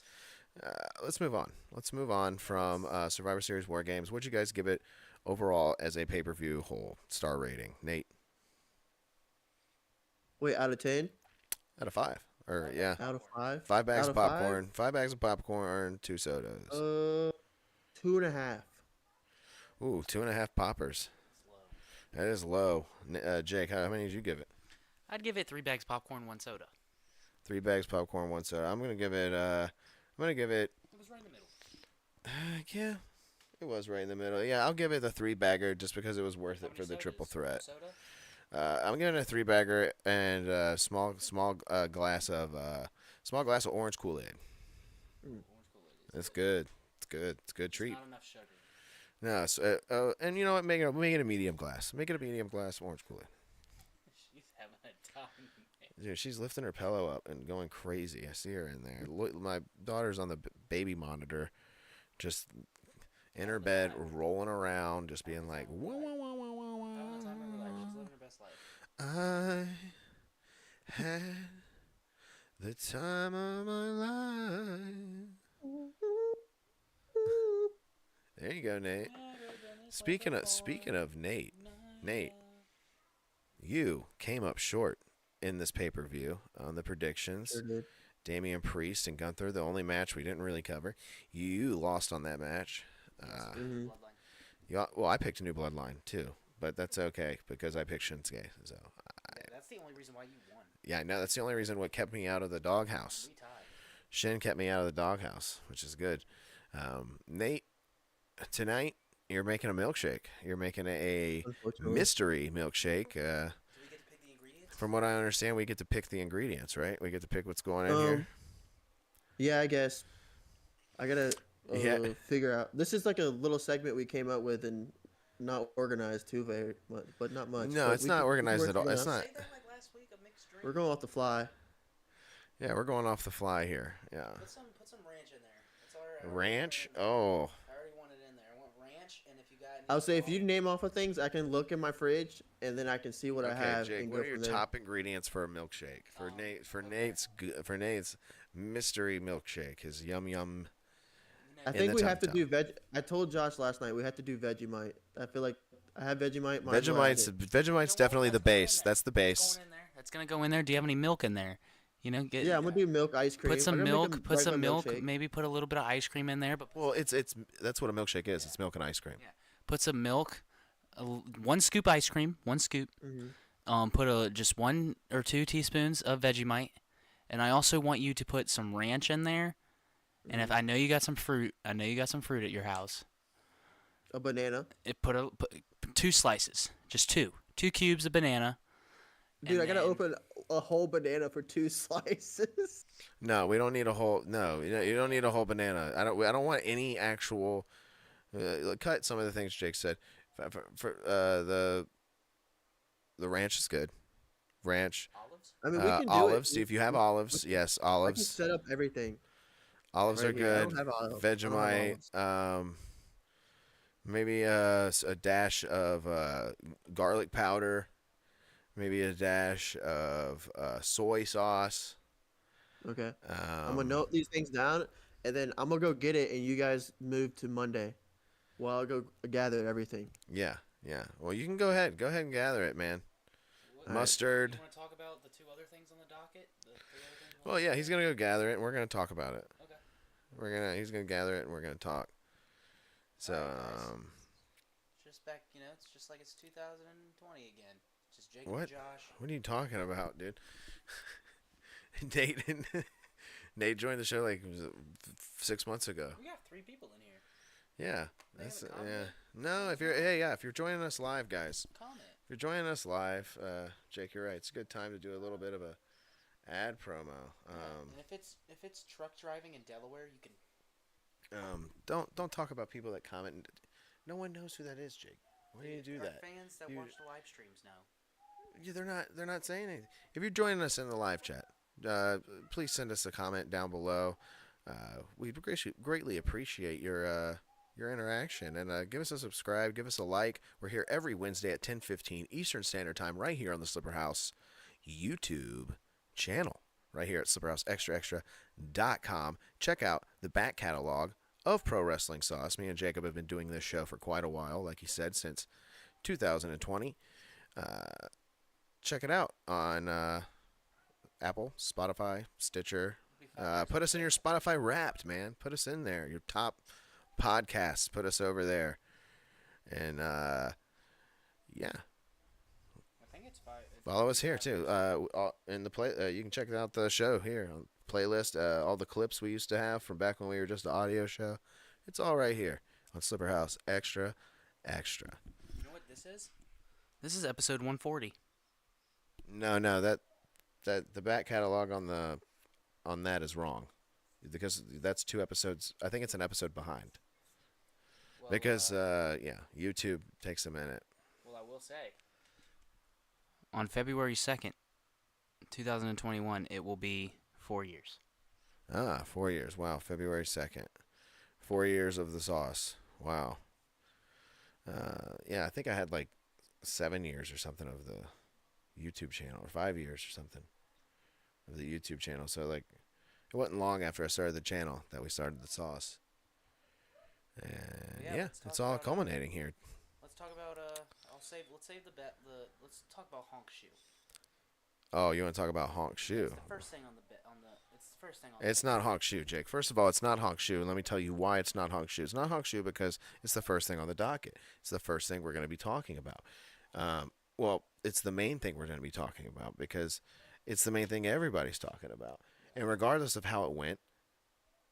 Let's move on. Let's move on from Survivor Series War Games. What'd you guys give it overall as a pay-per-view whole star rating? Nate, Wait, out of 10? out of 5. Or yeah, Out of 5? 5 bags Out of of popcorn. 5 bags of popcorn. 2 sodas. 2.5. Ooh, 2.5 poppers. That is low. Jake, how many did you give it? I'd give it 3 bags popcorn, 1 soda. 3 bags popcorn, 1 soda. I'm gonna give it. It was right in the middle. Yeah, it was right in the middle. Yeah, I'll give it the 3 bagger just because it was worth it for the triple threat. Soda? I'm giving it a 3 bagger and a small glass of orange Kool-Aid. It's good. It's good. It's a good treat. Not enough sugar. No, and you know what? Make it a medium glass. Make it a medium glass orange Kool-Aid. She's having a time. Dude, she's lifting her pillow up and going crazy. I see her in there. My daughter's on the baby monitor, just in her bed, rolling around, just being like, wah, wah, wah, wah, wah, wah. She's living her best life. I had the time of my life. There you go, Nate. Speaking of Nate, you came up short in this pay-per-view on the predictions. Sure did. Damian Priest and Gunther, the only match we didn't really cover. You lost on that match. Mhm. Well, I picked a new bloodline too, but that's okay because I picked Shinsuke. So That's the only reason why you won. yeah, no, that's the only reason what kept me out of the doghouse. We tied. Shin kept me out of the doghouse, which is good. Nate, tonight you're making a milkshake. You're making a Unfortunately. mystery milkshake. Do we get to pick the ingredients? From what I understand, we get to pick the ingredients, right? We get to pick what's going in here. Yeah, I guess. I gotta Yeah. figure out. This is like a little segment we came up with and not organized too very much, but not much. No, but it's we not can organized work at all. something It's out. not. Say that like last week, a mixed drink. We're going off the fly. Yeah, we're going off the fly here. Yeah. Put some ranch in there. That's all right. Ranch? Oh. I already want it in there. I want ranch, and if you got. I would say if you name off of things, I can look in my fridge and then I can see what I Okay, have. Jake. and What go are your from there. top ingredients for a milkshake? For Nate's mystery milkshake, his yum yum. I in think the we have to tum-tum. do veg. I told Josh last night we have to do Vegemite. I feel like I have Vegemite. might as well add it. Vegemite's definitely the base. That's the base. That's gonna go in there. Do you have any milk in there? You know, get Yeah, I'm gonna do milk ice cream. put some I'm gonna make a milk. Put some regular milk. milkshake. Maybe put a little bit of ice cream in there. But Well, it's that's what a milkshake is. It's milk and ice cream. yeah, put some milk. 1 scoop ice cream. 1 scoop. Mhm. Put just 1 or 2 teaspoons of Vegemite, and I also want you to put some ranch in there. And if I know you got some fruit, I know you got some fruit at your house. A banana. Put 2 slices, just 2 cubes of banana. Dude, and I gotta then- open a whole banana for 2 slices. No, we don't need a whole. No, you don't need a whole banana. I don't want any actual. Cut some of the things Jake said. For the ranch is good. Ranch. Olives. I mean, we can do olives. it. If you have olives, yes, I can olives. set up everything. Olives right are here. I good. don't have olives. I don't have Vegemite. Maybe a dash of garlic powder. Maybe a dash of soy sauce. Okay. I'm gonna note these things down, and then I'm gonna go get it, and you guys move to Monday. While I'll go gather everything. Yeah. Well, you can go ahead. Go ahead and gather it, man. Mustard. You want to talk about the 2 other things on the docket? The 3 other things? Well, yeah, he's gonna go gather it, and we're gonna talk about it. Okay. He's gonna gather it, and we're gonna talk. So, Just back, it's just like it's 2020 again. Just Jake What? and Josh. what are you talking about, dude? Nate joined the show like 6 months ago. We got 3 people in here. Yeah, They that's haven't yeah. commented? No, if you're joining us live, guys. Comment. If you're joining us live, Jake, you're right. It's a good time to do a little bit of a ad promo. And if it's truck driving in Delaware, you can. Don't talk about people that comment. No one knows who that is, Jake. Why do you do Our that? fans that You- watch the live streams now. Yeah, they're not saying anything. If you're joining us in the live chat, please send us a comment down below. We'd greatly appreciate your interaction, and give us a subscribe, give us a like. We're here every Wednesday at 10:15 Eastern Standard Time, right here on the Slipper House YouTube channel, right here at slipperhouseextraextra.com. Check out the back catalog of Pro Wrestling Sauce. Me and Jacob have been doing this show for quite a while, like he said, since 2020. Check it out on Apple, Spotify, Stitcher. Put us in your Spotify Wrapped, man. Put us in there. Your top podcasts. Put us over there. And, yeah. I think it's 5. Follow us here, too. In the play, you can check out the show here on playlist. All the clips we used to have from back when we were just an audio show. It's all right here on Slipper House Extra. You know what this is? This is episode 140. No, that the back catalog on that is wrong, because that's 2 episodes. I think it's an episode behind. Well, Because YouTube takes a minute. Well, I will say. On February 2nd, 2021, it will be 4 years. 4 years. Wow, February 2nd. 4 years of the sauce. Wow. Yeah, I think I had like 7 years or something of the YouTube channel, or 5 years or something of the YouTube channel. So like, it wasn't long after I started the channel that we started the sauce. And Yeah, yeah, let's talk it's all about, culminating here. Let's talk about let's save the let's talk about honk shoe. Oh, you want to talk about honk shoe? It's the first thing on the it's the first thing on It's not honk shoe, Jake. First of all, it's not honk shoe, and let me tell you why it's not honk shoe. It's not honk shoe because it's the first thing on the docket. It's the first thing we're going to be talking about. Well, it's the main thing we're going to be talking about because it's the main thing everybody's talking about. And regardless of how it went,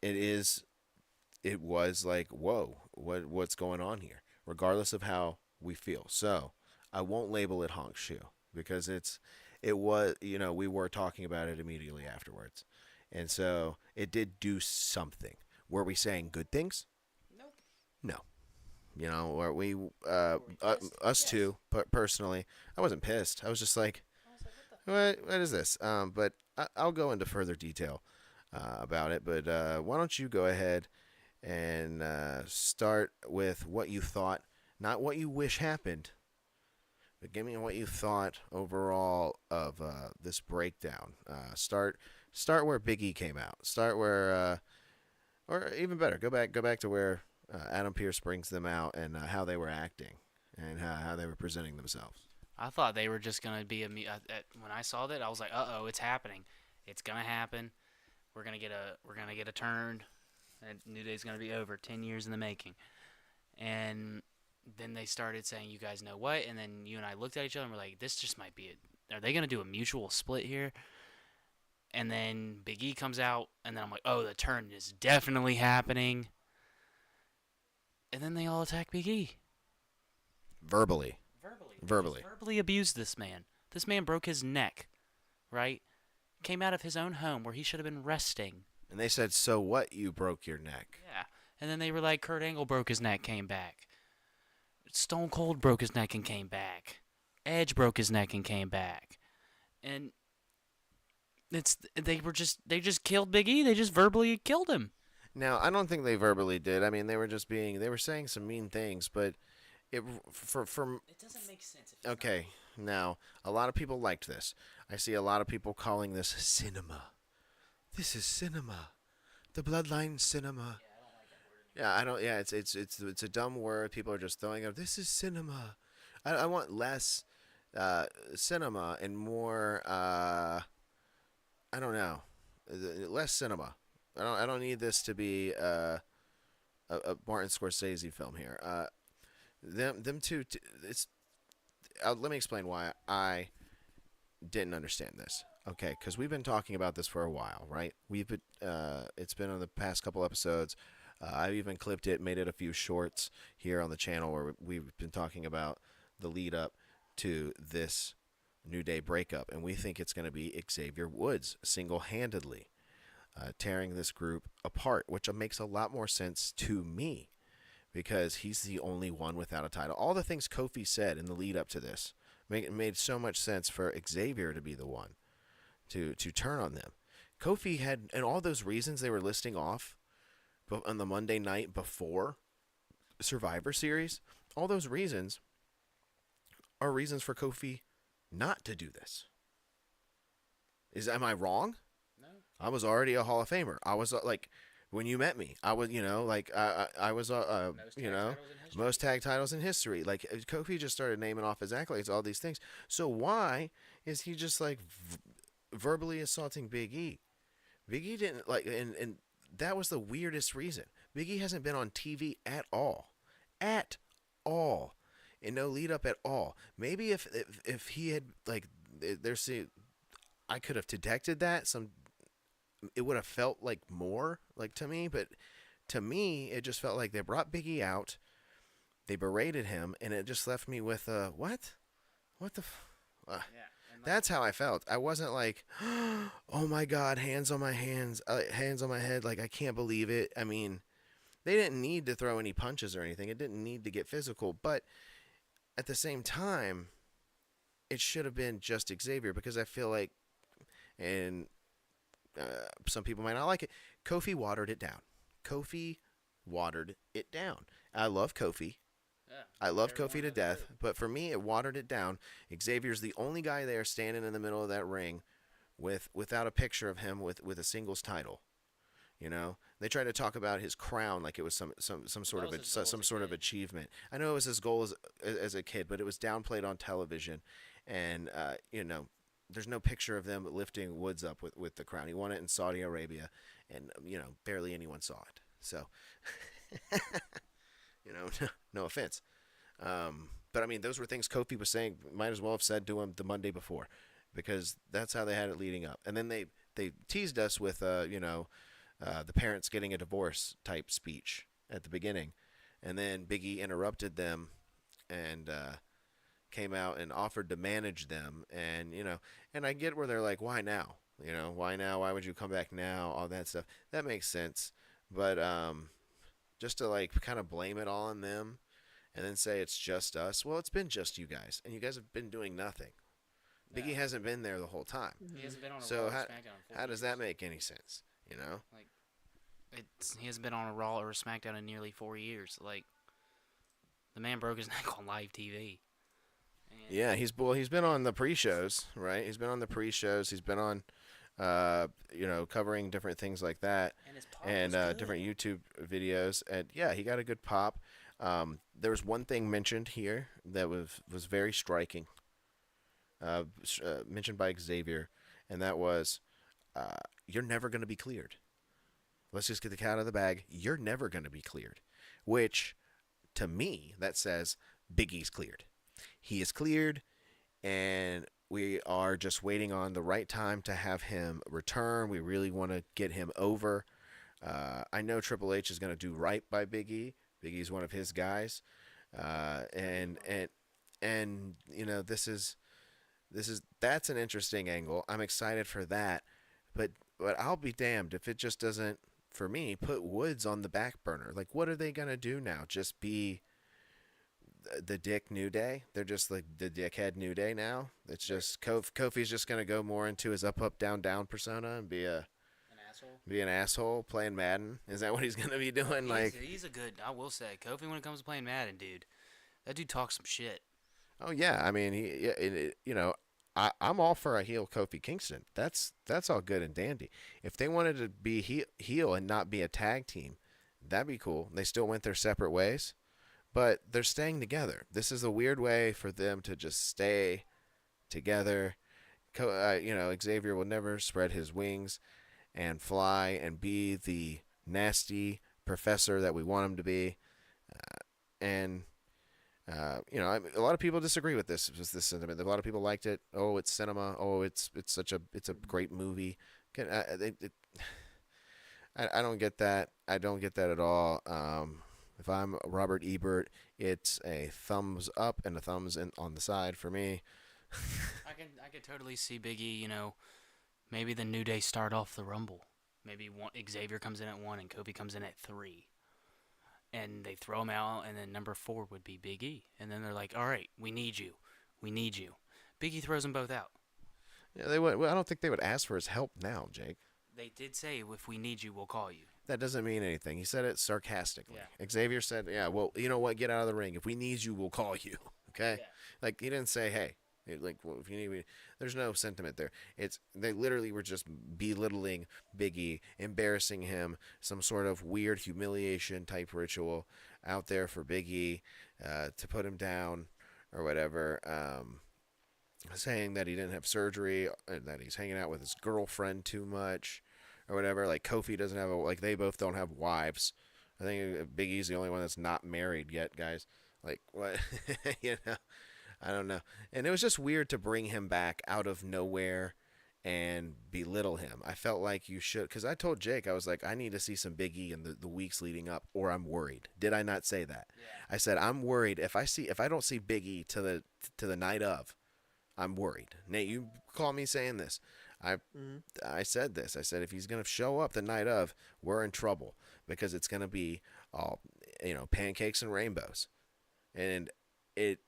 it was like, whoa, what's going on here? Regardless of how we feel. So I won't label it honk shoe because it's it was, we were talking about it immediately afterwards. And so it did do something. Were we saying good things? Nope. No. Or we, Were we pissed? us Yes. two, personally, I wasn't pissed. I was just like, I was like, what the? what is this? But I'll go into further detail about it. But why don't you go ahead and start with what you thought, not what you wish happened, but give me what you thought overall of this breakdown. Start where Big E came out. Start where, or even better, go back to where Adam Pearce brings them out and how they were acting and how they were presenting themselves. I thought they were just gonna be when I saw that, I was like, oh, it's happening. It's gonna happen. We're gonna get a turn, and New Day's gonna be over. 10 years in the making. And then they started saying, you guys know what? And then you and I looked at each other and we're like, this just might be it. Are they gonna do a mutual split here? And then Big E comes out, and then I'm like, oh, the turn is definitely happening. And then they all attack Big E. Verbally. Verbally. Verbally abused this man. This man broke his neck, right? Came out of his own home where he should have been resting. And they said, so what, you broke your neck? Yeah. And then they were like, Kurt Angle broke his neck, came back. Stone Cold broke his neck and came back. Edge broke his neck and came back. And they just killed Big E. They just verbally killed him. Now, I don't think they verbally did. I mean, they were saying some mean things, but it doesn't make sense. okay. Now, a lot of people liked this. I see a lot of people calling this cinema. This is cinema. The Bloodline cinema. Yeah, I don't. Yeah, it's a dumb word. People are just throwing out. This is cinema. I want less cinema and more. I don't know. Less cinema. I don't need this to be a Martin Scorsese film here. Them two. Let me explain why I didn't understand this. Okay, because we've been talking about this for a while, right? It's been on the past couple episodes. I've even clipped it, made it a few shorts here on the channel where we've been talking about the lead up to this New Day breakup, and we think it's going to be Xavier Woods single-handedly tearing this group apart, which makes a lot more sense to me because he's the only one without a title. All the things Kofi said in the lead up to this made so much sense for Xavier to be the one to turn on them. Kofi had, and all those reasons they were listing off on the Monday night before Survivor Series, all those reasons are reasons for Kofi not to do this. Am I wrong? No. I was already a Hall of Famer. I was like, when you met me, I was, I was, most tag titles in history. Like Kofi just started naming off his accolades, all these things. So why is he just like verbally assaulting Big E? Big E didn't like, and that was the weirdest reason. Big E hasn't been on TV at all, and no lead up at all. Maybe if he had like, I could have detected that it would have felt like more like to me, but to me it just felt like they brought Big E out, they berated him, and it just left me with what the. That's how I felt. I wasn't like, oh my God, hands on my hands on my head. Like, I can't believe it. I mean, they didn't need to throw any punches or anything. It didn't need to get physical. But at the same time, it should have been just Xavier because I feel like, and some people might not like it, Kofi watered it down. I love Kofi. Yeah, I love Kofi to death, but for me, it watered it down. Xavier's the only guy there standing in the middle of that ring without a picture of him with a singles title. You know, they tried to talk about his crown like it was some sort of achievement. I know it was his goal as a kid, but it was downplayed on television, and there's no picture of them lifting Woods up with the crown. He won it in Saudi Arabia, and barely anyone saw it. So. No offense. But I mean, those were things Kofi was saying, might as well have said to him the Monday before, because that's how they had it leading up. And then they teased us with, the parents getting a divorce type speech at the beginning. And then Big E interrupted them and, came out and offered to manage them, and and I get where they're like, why now? Why now? Why would you come back now? All that stuff. That makes sense. But just to like kind of blame it all on them and then say it's just us. Well, it's been just you guys, and you guys have been doing nothing. Biggie hasn't been there the whole time. He hasn't been on a So Raw or how, SmackDown in 4 how does years. that make any sense? Like, he hasn't been on a Raw or a SmackDown in nearly 4 years. Like, the man broke his neck on live TV. And Yeah, he's been on the pre-shows, right? He's been on the pre-shows. He's been on, covering different things like that, and his pop and was good. different YouTube videos. And yeah, he got a good pop. There was one thing mentioned here that was very striking. Mentioned by Xavier, and that was, "You're never going to be cleared. Let's just get the cat out of the bag. You're never going to be cleared," which, to me, that says Big E's cleared. He is cleared, and we are just waiting on the right time to have him return. We really want to get him over. I know Triple H is going to do right by Big E. Big E's one of his guys, and that's an interesting angle. I'm excited for that, but I'll be damned if it just doesn't, for me, put Woods on the back burner. Like, what are they gonna do now? Just be the Dick New Day? They're just like the dickhead New Day now. It's just Kofi's just gonna go more into his up down down persona and be An asshole. an asshole playing Madden. Is that what he's gonna be doing? He's a good. I will say, Kofi, when it comes to playing Madden, dude, that dude talks some shit. Oh yeah, I mean I'm all for a heel Kofi Kingston. That's all good and dandy. If they wanted to be heel and not be a tag team, that'd be cool. They still went their separate ways, but they're staying together. This is a weird way for them to just stay together. Xavier will never spread his wings and fly and be the nasty professor that we want him to be, a lot of people disagree with this sentiment. A lot of people liked it. Oh, it's cinema. Oh, it's a great movie. I don't get that. I don't get that at all. If I'm Robert Ebert, it's a thumbs up and a thumbs on the side for me. I could totally see Big E. Maybe the New Day start off the Rumble. Maybe Xavier comes in at 1 and Kofi comes in at 3. And they throw him out, and then number 4 would be Big E. And then they're like, all right, we need you. We need you. Big E throws them both out. Yeah, they would. Well, I don't think they would ask for his help now, Jake. They did say, if we need you, we'll call you. That doesn't mean anything. He said it sarcastically. Yeah. Xavier said, yeah, well, you know what? Get out of the ring. If we need you, we'll call you. Okay? Yeah. Like, he didn't say, hey. Like, well, if you need me, there's no sentiment there. They literally were just belittling Big E, embarrassing him, some sort of weird humiliation type ritual out there for Big E to put him down or whatever. Saying that he didn't have surgery, and that he's hanging out with his girlfriend too much or whatever. Like, Kofi doesn't have they both don't have wives. I think Big E's the only one that's not married yet, guys. Like, what? I don't know. And it was just weird to bring him back out of nowhere and belittle him. I felt like you should, because I told Jake, I was like, I need to see some Big E in the weeks leading up, or I'm worried. Did I not say that? Yeah. I said I'm worried if I don't see Big E to the night of, I'm worried. Nate, you call me saying this. I said this. I said if he's gonna show up the night of, we're in trouble because it's gonna be all pancakes and rainbows, and it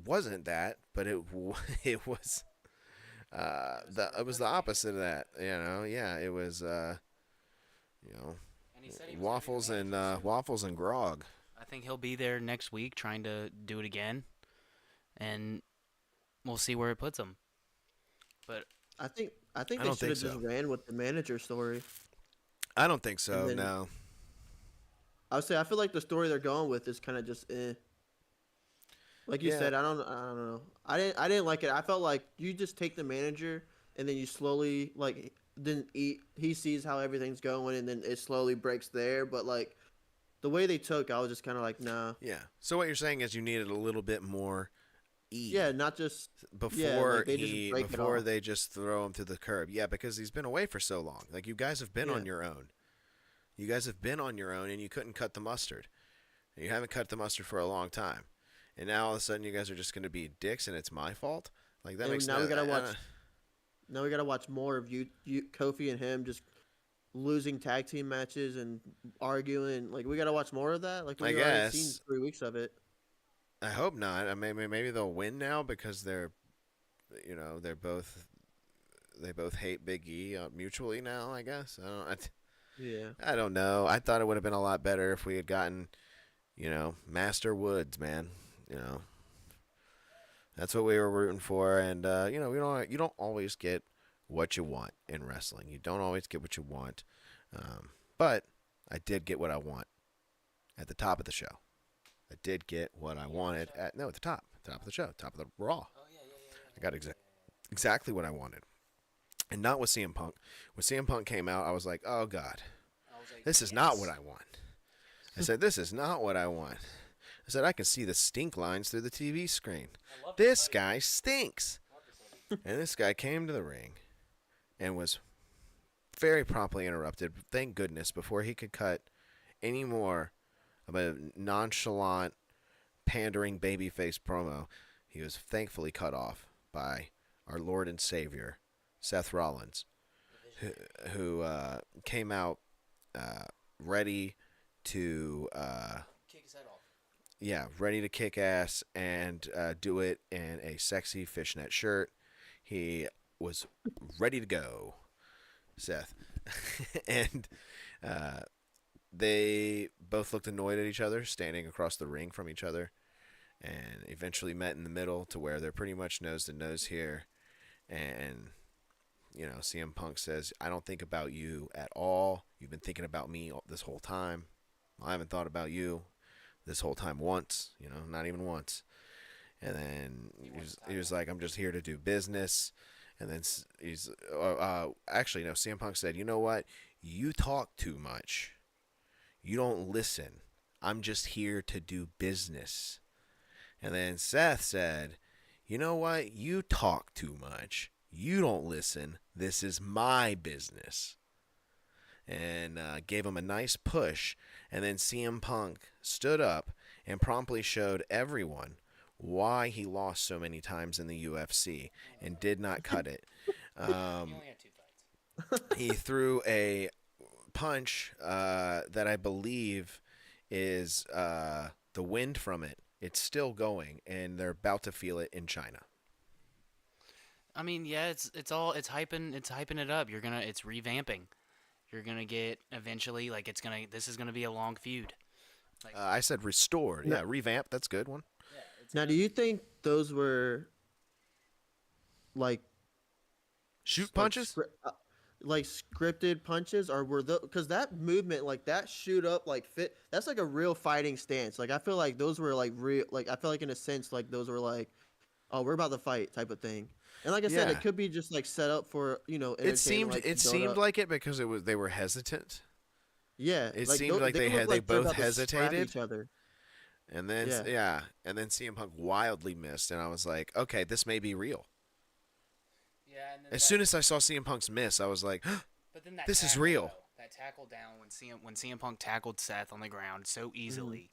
wasn't that, but it was it was the opposite of that. Yeah, it was And he said he was waffles gonna be and the manager soon. waffles and grog. I think he'll be there next week trying to do it again, and we'll see where it puts him. But I think I they don't should have think just so. ran with the manager story. I don't think so. And then- No. I would say I feel like the story they're going with is kind of just Like you Yeah. said, I don't know. I didn't like it. I felt like you just take the manager and then you slowly he sees how everything's going and then it slowly breaks there. But like the way they took, I was just kind of like, nah. Yeah. So what you're saying is you needed a little bit more E. Yeah, not just Before like they just break it before off. they just throw him to the curb. Yeah, because he's been away for so long. Like, you guys have been Yeah. on your own. You guys have been on your own, and you couldn't cut the mustard. And you haven't cut the mustard for a long time. and now all of a sudden you guys are just gonna be dicks, and it's my fault. Like that And makes now no. we gotta watch. Now we gotta watch more of Kofi and him just losing tag team matches and arguing. Like we gotta watch more of that. Like I we've already seen guess. 3 weeks of it. I hope not. I mean, maybe they'll win now because they both hate Big E mutually now. I guess. Yeah. I don't know. I thought it would have been a lot better if we had gotten, Master Woods, man. That's what we were rooting for, and you don't always get what you want in wrestling. You don't always get what you want, but I did get what I want at the top of the show. I did get what I wanted at the top of the show, top of the Raw. I got exactly what I wanted, and not with CM Punk. When CM Punk came out, I was like, oh God, this is not what I want. I said, this is not what I want. I said, I can see the stink lines through the TV screen. This guy stinks. And this guy came to the ring and was very promptly interrupted, thank goodness, before he could cut any more of a nonchalant, pandering babyface promo. He was thankfully cut off by our Lord and Savior, Seth Rollins, who came out ready to Kick his head off. Yeah, ready to kick ass and do it in a sexy fishnet shirt. He was ready to go, Seth. And they both looked annoyed at each other, standing across the ring from each other, and eventually met in the middle to where they're pretty much nose to nose here. And, CM Punk says, I don't think about you at all. You've been thinking about me this whole time. I haven't thought about you this whole time once, not even once. And then he was like, I'm just here to do business. And then he's actually, no, CM Punk said, you know what? You talk too much. You don't listen. I'm just here to do business. And then Seth said, you know what? You talk too much. You don't listen. This is my business. And gave him a nice push. And then CM Punk stood up and promptly showed everyone why he lost so many times in the UFC and did not cut it. He only had 2 fights. He threw a punch that I believe is the wind from it. It's still going, and they're about to feel it in China. I mean, yeah, it's hyping it up. It's revamping. You're gonna get eventually, like this is gonna be a long feud. I said restored. Yeah, revamp. That's a good one. Now, do you think those were like Shoot punches? like scripted punches, or were those, because that movement, like that shoot up, like fit, that's like a real fighting stance. Like I feel like those were like real, like I feel like in a sense like those were like, oh, we're about to fight type of thing. And like I said, Yeah. it could be just like set up for It seemed like it because they were hesitant. yeah. It like, seemed like they look they they're both about to scrap hesitated. each other. And then and then CM Punk wildly missed, and I was like, okay, this may be real. Yeah. And then As soon as I saw CM Punk's miss, I was like, but then that this is tackle, real. though, that tackle down when CM Punk tackled Seth on the ground so easily.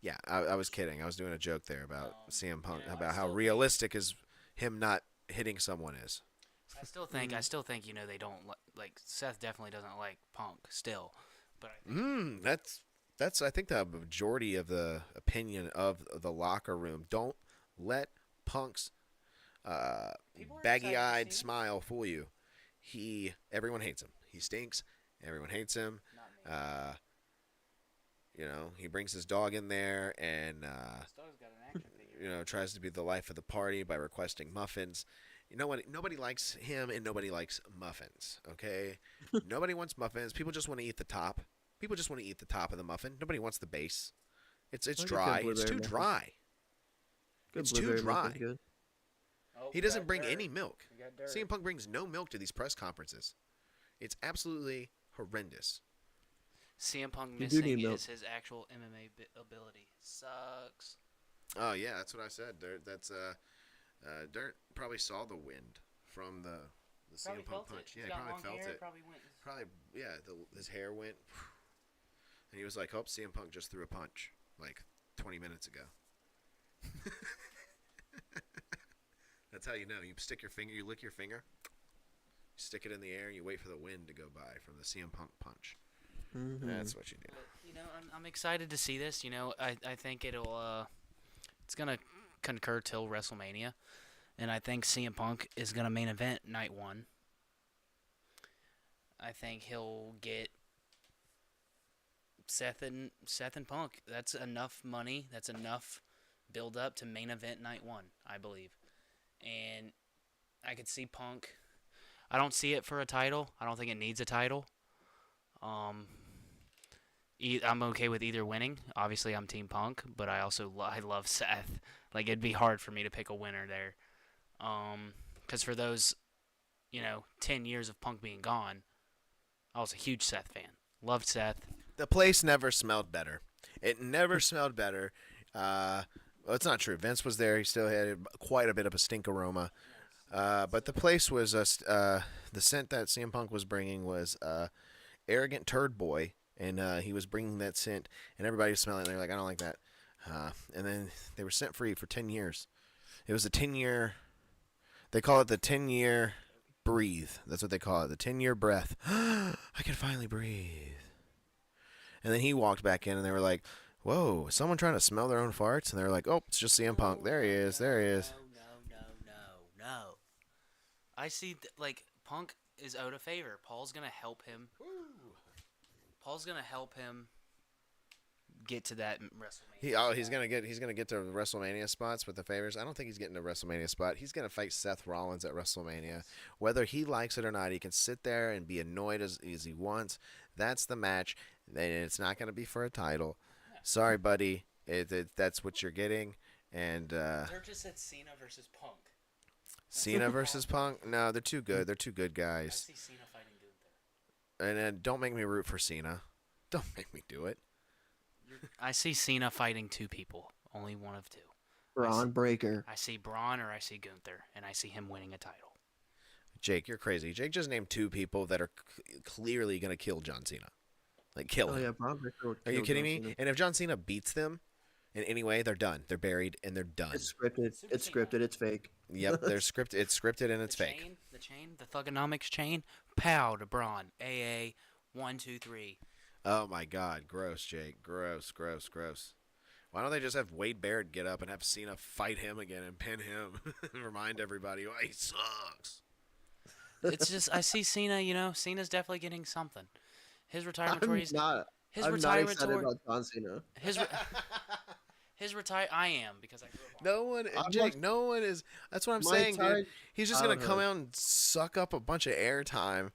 Yeah, I was kidding. I was doing a joke there about CM Punk, I about how still realistic is him not hitting someone is. I still think they don't like Seth definitely doesn't like Punk still, but I think That's I think the majority of the opinion of the locker room. Don't let Punk's People are excited baggy-eyed to see him. smile fool you. Everyone hates him. He stinks. Everyone hates him. not me. He brings his dog in there and This dog's got an action figure. tries to be the life of the party by requesting muffins. Nobody likes him and nobody likes muffins. Okay, nobody wants muffins. People just want to eat the top. People just want to eat the top of the muffin. Nobody wants the base. It's Like a dry. good It's too blueberry dry. Good It's too blueberry milk dry. is good. Oh, He we doesn't got bring dirt. any milk. We got dirt. CM Punk brings no milk to these press conferences. It's absolutely horrendous. CM Punk You do need missing milk. is his actual MMA ability. Sucks. Oh yeah, that's what I said. Dirt probably saw the wind from the CM Punk punch. Yeah, he probably felt it. Probably his hair went, and he was like, "Oh, CM Punk just threw a punch like 20 minutes ago." That's how you know. You stick your finger, you lick your finger, you stick it in the air, and you wait for the wind to go by from the CM Punk punch. Mm-hmm. That's what you do. You know, I'm excited to see this. You know, I think it's gonna concur till WrestleMania, and I think CM Punk is gonna main event night one. I think he'll get Seth and Punk. That's enough money. That's enough build up to main event night one, I believe. And I could see Punk. I don't see it for a title. I don't think it needs a title. I'm okay with either winning. Obviously, I'm Team Punk, but I also I love Seth. Like, it'd be hard for me to pick a winner there. Because for those, 10 years of Punk being gone, I was a huge Seth fan. Loved Seth. The place never smelled better. It never smelled better. Well, it's not true. Vince was there. He still had quite a bit of a stink aroma. But the place was the scent that CM Punk was bringing was arrogant turd boy, and he was bringing that scent, and everybody was smelling it. They're like, I don't like that. And then they were scent free for 10 years. It was a 10-year. They call it the 10-year breathe. That's what they call it. The 10-year breath. I can finally breathe. And then he walked back in, and they were like, whoa, is someone trying to smell their own farts? And they were like, oh, it's just CM Punk. There he is. There he is. No. I see, Punk is owed a favor. Paul's going to help him. Paul's going to help him get to that WrestleMania. He's gonna get to WrestleMania spots with the favors. I don't think he's getting to WrestleMania spot. He's gonna fight Seth Rollins at WrestleMania. Whether he likes it or not, he can sit there and be annoyed as he wants. That's the match. And it's not gonna be for a title. Sorry, buddy. That's what you're getting. And Dirk just said Cena versus Punk. Cena versus Punk? No, they're too good. They're two good guys. I see Cena fighting Gunther. And then don't make me root for Cena. Don't make me do it. I see Cena fighting two people. Only one of two. Braun Breaker. I see Braun or I see Gunther, and I see him winning a title. Jake, you're crazy. Jake just named two people that are clearly going to kill John Cena. Like, kill him. Oh, yeah, Braun Breaker would Are you kill kidding John me? Cena. And if John Cena beats them in any way, they're done. They're buried, and they're done. It's scripted. It's scripted. It's fake. Yep, they're scripted. It's scripted, and it's fake. The Thugonomics chain. Pow to Braun. AA. 1, 2, 3. Oh, my God. Gross, Jake. Gross. Why don't they just have Wade Barrett get up and have Cena fight him again and pin him and remind everybody why he sucks? It's just, I see Cena, Cena's definitely getting something. His retirement tour, I'm not excited about John Cena. I am, because I grew up on No one, Jake, no one is. That's what I'm saying, dude. He's just going to come out and suck up a bunch of airtime.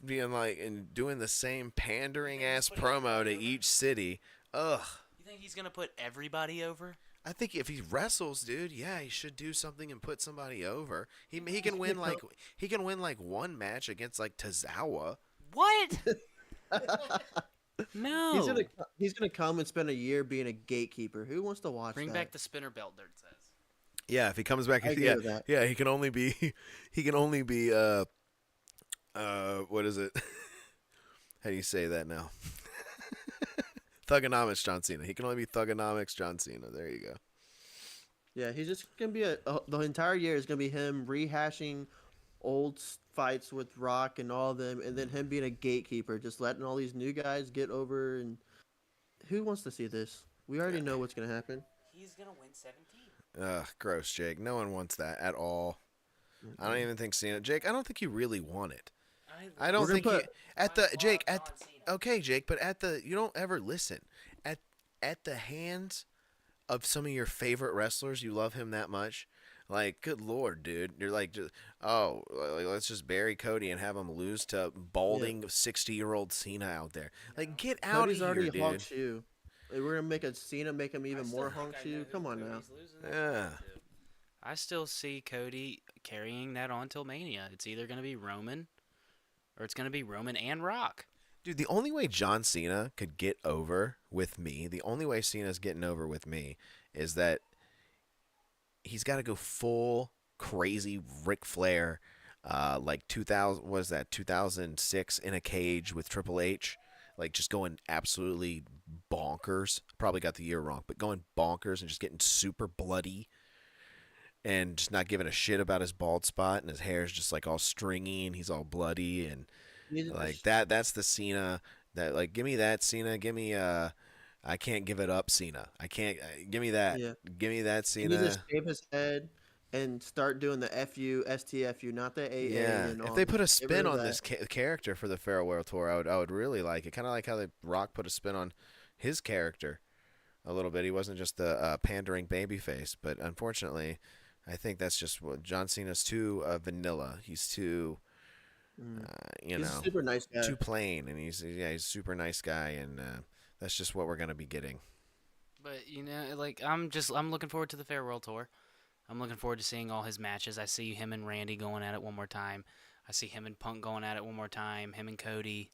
Being like and doing the same pandering ass promo to each city. Ugh. You think he's gonna put everybody over? I think if he wrestles, dude, yeah, he should do something and put somebody over. He can win like one match against like Tozawa. What? No. He's gonna come and spend a year being a gatekeeper. Who wants to watch Bring that? back the spinner belt, Dirt says. Yeah, if he comes back, I agree with that. yeah, he can only be what is it? How do you say that now? Thugonomics John Cena. He can only be Thugonomics John Cena. There you go. Yeah, he's just gonna be the entire year is gonna be him rehashing old fights with Rock and all of them, and then him being a gatekeeper, just letting all these new guys get over. And who wants to see this? We already know what's gonna happen. He's gonna win 17. Ugh, gross, Jake. No one wants that at all. Mm-hmm. I don't even think Cena. Jake, I don't think you really want it. I don't think okay, Jake, but you don't ever listen. At the hands of some of your favorite wrestlers, you love him that much. Like, good Lord, dude. You're like, let's just bury Cody and have him lose to balding 60-year-old Cena out there. Like, get out Cody's of here, already dude. honk shoe. We're gonna make a Cena make him even more honk shoe. Come on now. Yeah. I still see Cody carrying that on till Mania. It's either gonna be Roman, or it's gonna be Roman and Rock. Dude, the only way John Cena could get over with me, the only way Cena's getting over with me is that he's got to go full crazy Ric Flair, like 2006 in a cage with Triple H, like just going absolutely bonkers. Probably got the year wrong, but going bonkers and just getting super bloody and just not giving a shit about his bald spot, and his hair's just like all stringy and he's all bloody and He needs to like that. That's the Cena that like give me that Cena. Give me I can't give it up Cena. I can't give me that. Yeah. Give me that He needs Cena. to shave his head and start doing the FU, STFU, not the AA. Yeah, And if all they put a Get rid spin of on that. this character for the Farewell Tour, I would really like it. Kind of like how the Rock put a spin on his character a little bit. He wasn't just the pandering babyface, but unfortunately, I think that's just what John Cena's too vanilla. He's too, you He's know, a super nice guy. too plain, and he's a super nice guy, and that's just what we're gonna be getting. But like I'm looking forward to the Farewell Tour. I'm looking forward to seeing all his matches. I see him and Randy going at it one more time. I see him and Punk going at it one more time. Him and Cody.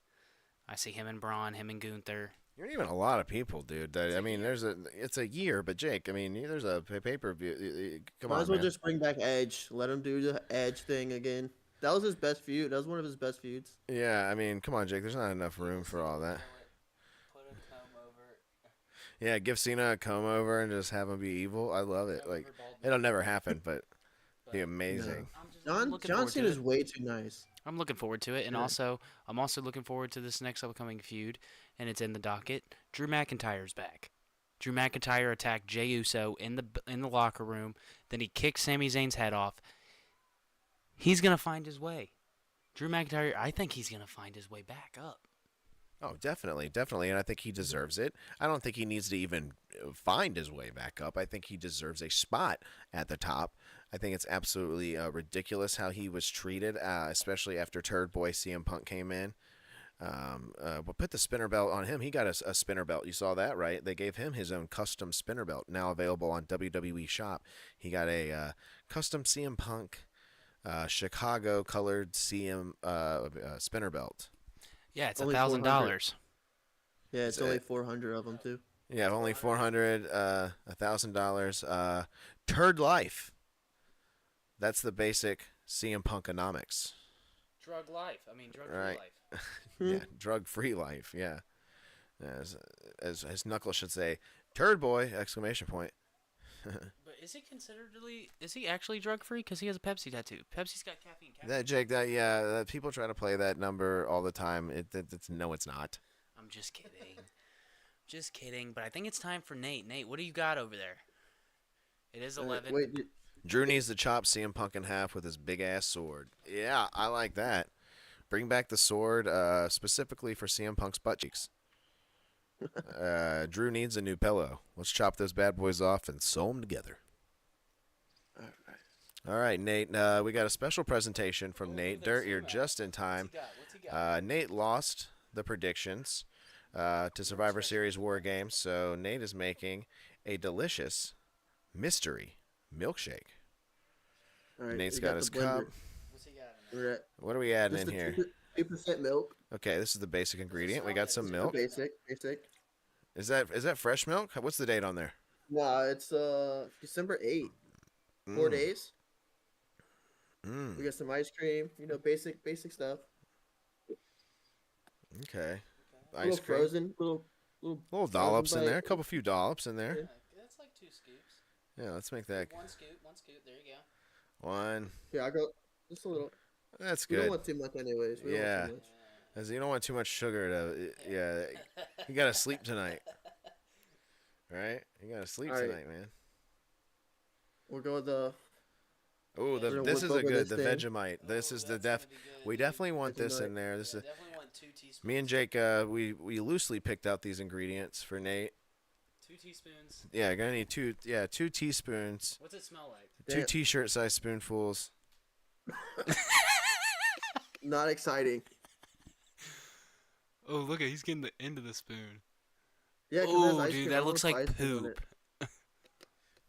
I see him and Braun. Him and Gunther. You're even a lot of people, dude. I mean, it's a year, but Jake, I mean, there's a pay-per-view. Come Might on, as well man. just bring back Edge. Let him do the Edge thing again. That was his best feud. That was one of his best feuds. Yeah, I mean, come on, Jake. There's not enough room for all that. Yeah, give Cena a comb over and just have him be evil. I love it. Like, it'll never happen, but be amazing. John Cena's way too nice. I'm looking forward to it, and I'm also looking forward to this next upcoming feud, and it's in the docket. Drew McIntyre's back. Drew McIntyre attacked Jey Uso in the locker room. Then he kicked Sami Zayn's head off. He's gonna find his way. Drew McIntyre, I think he's gonna find his way back up. Oh, definitely, and I think he deserves it. I don't think he needs to even find his way back up. I think he deserves a spot at the top. I think it's absolutely ridiculous how he was treated, especially after Turd Boy CM Punk came in. But put the spinner belt on him. He got a spinner belt. You saw that, right? They gave him his own custom spinner belt, now available on WWE Shop. He got a custom CM Punk Chicago colored CM spinner belt. Yeah, it's Only $1,000. Yeah, it's only 400 of them too. Yeah, only $400, $1,000. Turd Life. That's the basic CM Punkonomics. Drug life. I mean, drug Right. life. Yeah, drug-free life. Yeah, as Knuckles should say, "Turd boy!" Exclamation point. But is he actually drug free? Because he has a Pepsi tattoo. Pepsi's got caffeine. That Jake, that people try to play that number all the time. It's not. I'm just kidding. Just kidding. But I think it's time for Nate. Nate, what do you got over there? It is 11. Wait, Drew needs to chop CM Punk in half with his big ass sword. Yeah, I like that. Bring back the sword specifically for CM Punk's butt cheeks. Drew needs a new pillow. Let's chop those bad boys off and sew them together. All right, Nate. We got a special presentation from Nate. Dirt, you're just in time. What's he got? Nate lost the predictions to Survivor Series War Games, so Nate is making a delicious mystery milkshake. all right, Nate's we got his the cup. blender. What's he got in there? We're at What are we adding just in the here? 2% milk. Okay, this is the basic ingredient. We got some milk. Basic. Is that fresh milk? What's the date on there? Nah, it's December 8th. 4 days. Mm. We got some ice cream. Basic stuff. Okay. A little Ice cream. frozen, Little dollops in there. A couple few dollops in there. That's like 2 scoops. Yeah, let's make that 1 scoop. There you go. one. Yeah, I'll go just a little. That's We don't good. want too much anyways. We don't Yeah. want too much. As you don't want too much sugar to. Yeah, you gotta sleep tonight. Right? You gotta sleep All right. tonight, man. We'll go with the. Oh, We're gonna this is whip a over good. this The thing. Vegemite. This is the that's def. gonna be good. We definitely want this Vegemite. in there. This is. Definitely want 2 teaspoons. Me and Jake, we loosely picked out these ingredients for Nate. 2 teaspoons. Yeah, gonna need 2 teaspoons, What's it smell like? 2 Damn. t-shirt size spoonfuls. Not exciting. Oh, look at he's getting the end of the spoon. Yeah, 'cause Oh, that's ice dude, cream. that I want looks some like ice cream on poop. it.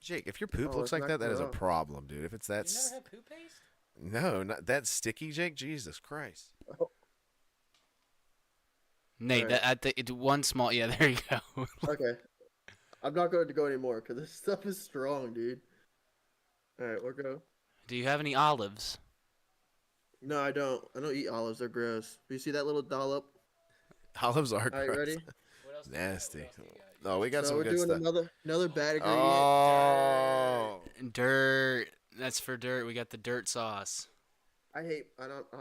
Jake, if your poop Oh, looks it's like not that, that is a gross. problem, dude. If it's that, You never had poop paste? no, not that sticky, Jake. Jesus Christ. Nate, Alright. I think one small. Yeah, there you go. Okay. I'm not going to go anymore because this stuff is strong, dude. All right, we'll go. Do you have any olives? No, I don't. I don't eat olives. They're gross. Do you see that little dollop? Olives are All right, gross. ready? What Nasty. Oh, we got So some we're good doing stuff. another bad ingredient. Oh, Dirt. That's for dirt. We got the dirt sauce. I'm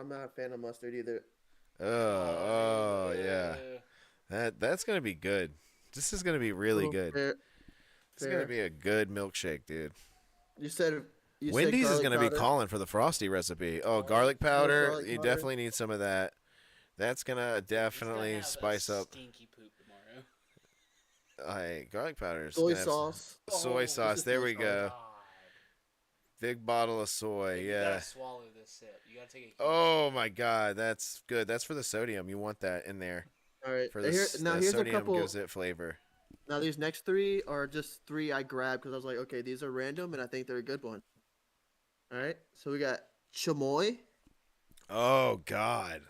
not a fan of mustard either. yeah. That's gonna be good. This is gonna be really good. Fair. It's gonna be a good milkshake, dude. You said Wendy's is garlic gonna be powder? calling for the frosty recipe. Oh, garlic powder. garlic You powder? definitely need some of that. That's gonna definitely spice up. Stinky poop tomorrow. Garlic powder. Soy sauce. Soy sauce. There we go. God. Big bottle of soy. You Yeah. gotta swallow this sip. You gotta take a. Oh my God, that's good. That's for the sodium. You want that in there All right. for the, Now the here's a sodium couple. gives it flavor. Now these next three are just three I grabbed because I was like, okay, these are random and I think they're a good one. All right. So we got chamoy. Oh God,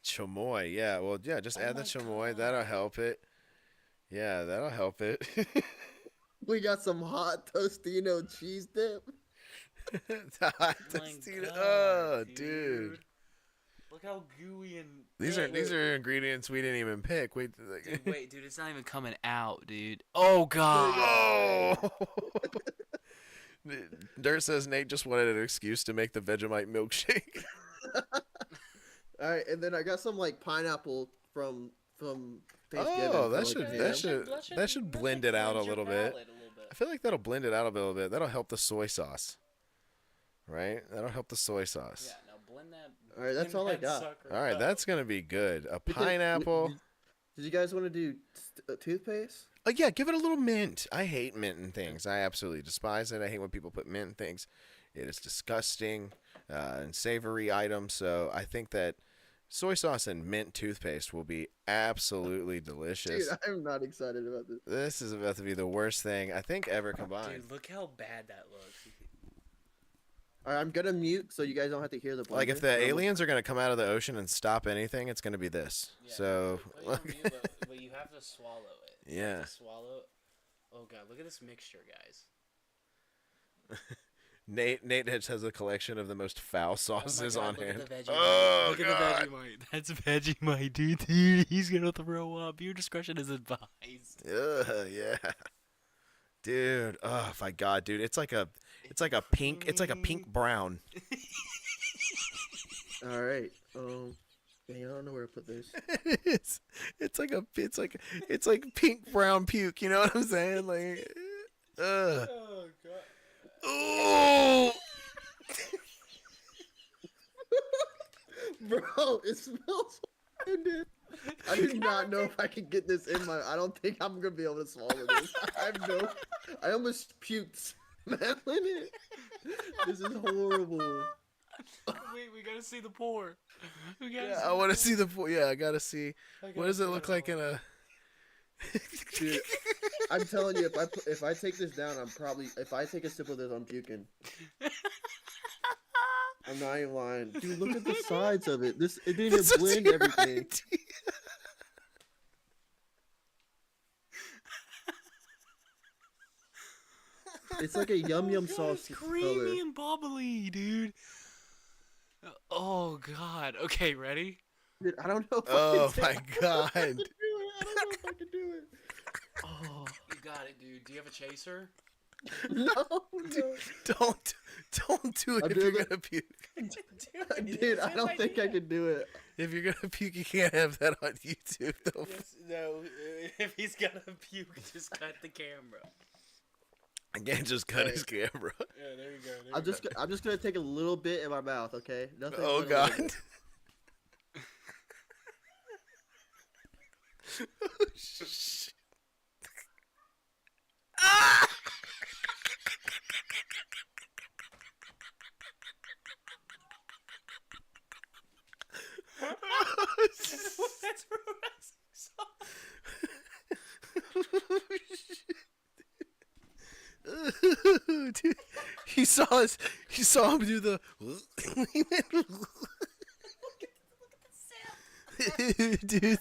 chamoy. Yeah. Well, yeah. Just add the chamoy. That'll help it. Yeah, that'll help it. We got some hot Tostino cheese dip. Oh, dude. Look how gooey and. These are ingredients we didn't even pick. Wait, Dude, it's not even coming out, dude. Oh God. Oh. Dirt says Nate just wanted an excuse to make the Vegemite milkshake. All right, and then I got some like pineapple from Thanksgiving. Oh, for, that should blend it out a little bit. I feel like that'll blend it out a little bit. That'll help the soy sauce. Right? That'll help the soy sauce. Yeah, now blend that. All right, that's all I got. All right, that's going to be good. A We can- pineapple. Did you guys want to do toothpaste? Oh, yeah, give it a little mint. I hate mint in things. I absolutely despise it. I hate when people put mint in things. It is disgusting and savory items. So I think that soy sauce and mint toothpaste will be absolutely delicious. Dude, I'm not excited about this. This is about to be the worst thing I think ever combined. Dude, look how bad that looks. All right, I'm gonna mute so you guys don't have to hear the blender. Like if the aliens are gonna come out of the ocean and stop anything, it's gonna be this. Yeah, So put it on mute, but you have to swallow it. You have Yeah. to swallow it. Oh God, look at this mixture, guys. Nate has a collection of the most foul sauces on look hand. At the Vegemite. Oh Look God! at the Vegemite. That's Vegemite, dude. He's gonna throw up. Your discretion is advised. Yeah, dude. Oh my God, dude. It's like a pink brown. All right. Dang, I don't know where to put this. it's like pink brown puke. You know what I'm saying? Like, Oh God. oh. Bro, it smells so good. I do not know if I can get this in my. I don't think I'm gonna be able to swallow this. I almost puked smelling it. This is horrible. Wait, we gotta see the pour. I want to see the. Yeah, I gotta see. What does it look like in a? Dude, I'm telling you, if I take this down, if I take a sip of this, I'm puking. I'm not even lying. Dude, look at the sides of it. It didn't even blend everything. It's like a yum sauce It's creamy and bubbly, dude. Oh God. Okay, ready? Dude, I don't know if Oh I my can God! I don't know if I can do it. Oh You got it, dude. Do you have a chaser? no, Don't do it I'll if do you're it. gonna puke. dude, I don't think I can do it. If you're gonna puke, you can't have that on YouTube. Though. No. If he's gonna puke, just cut the camera. I can't just cut his camera. Yeah, there you go. I'm just gonna take a little bit in my mouth, okay? Nothing. Oh but a little God. bit. Oh, shit. Ah! That's Dude, he saw him do the. Dude,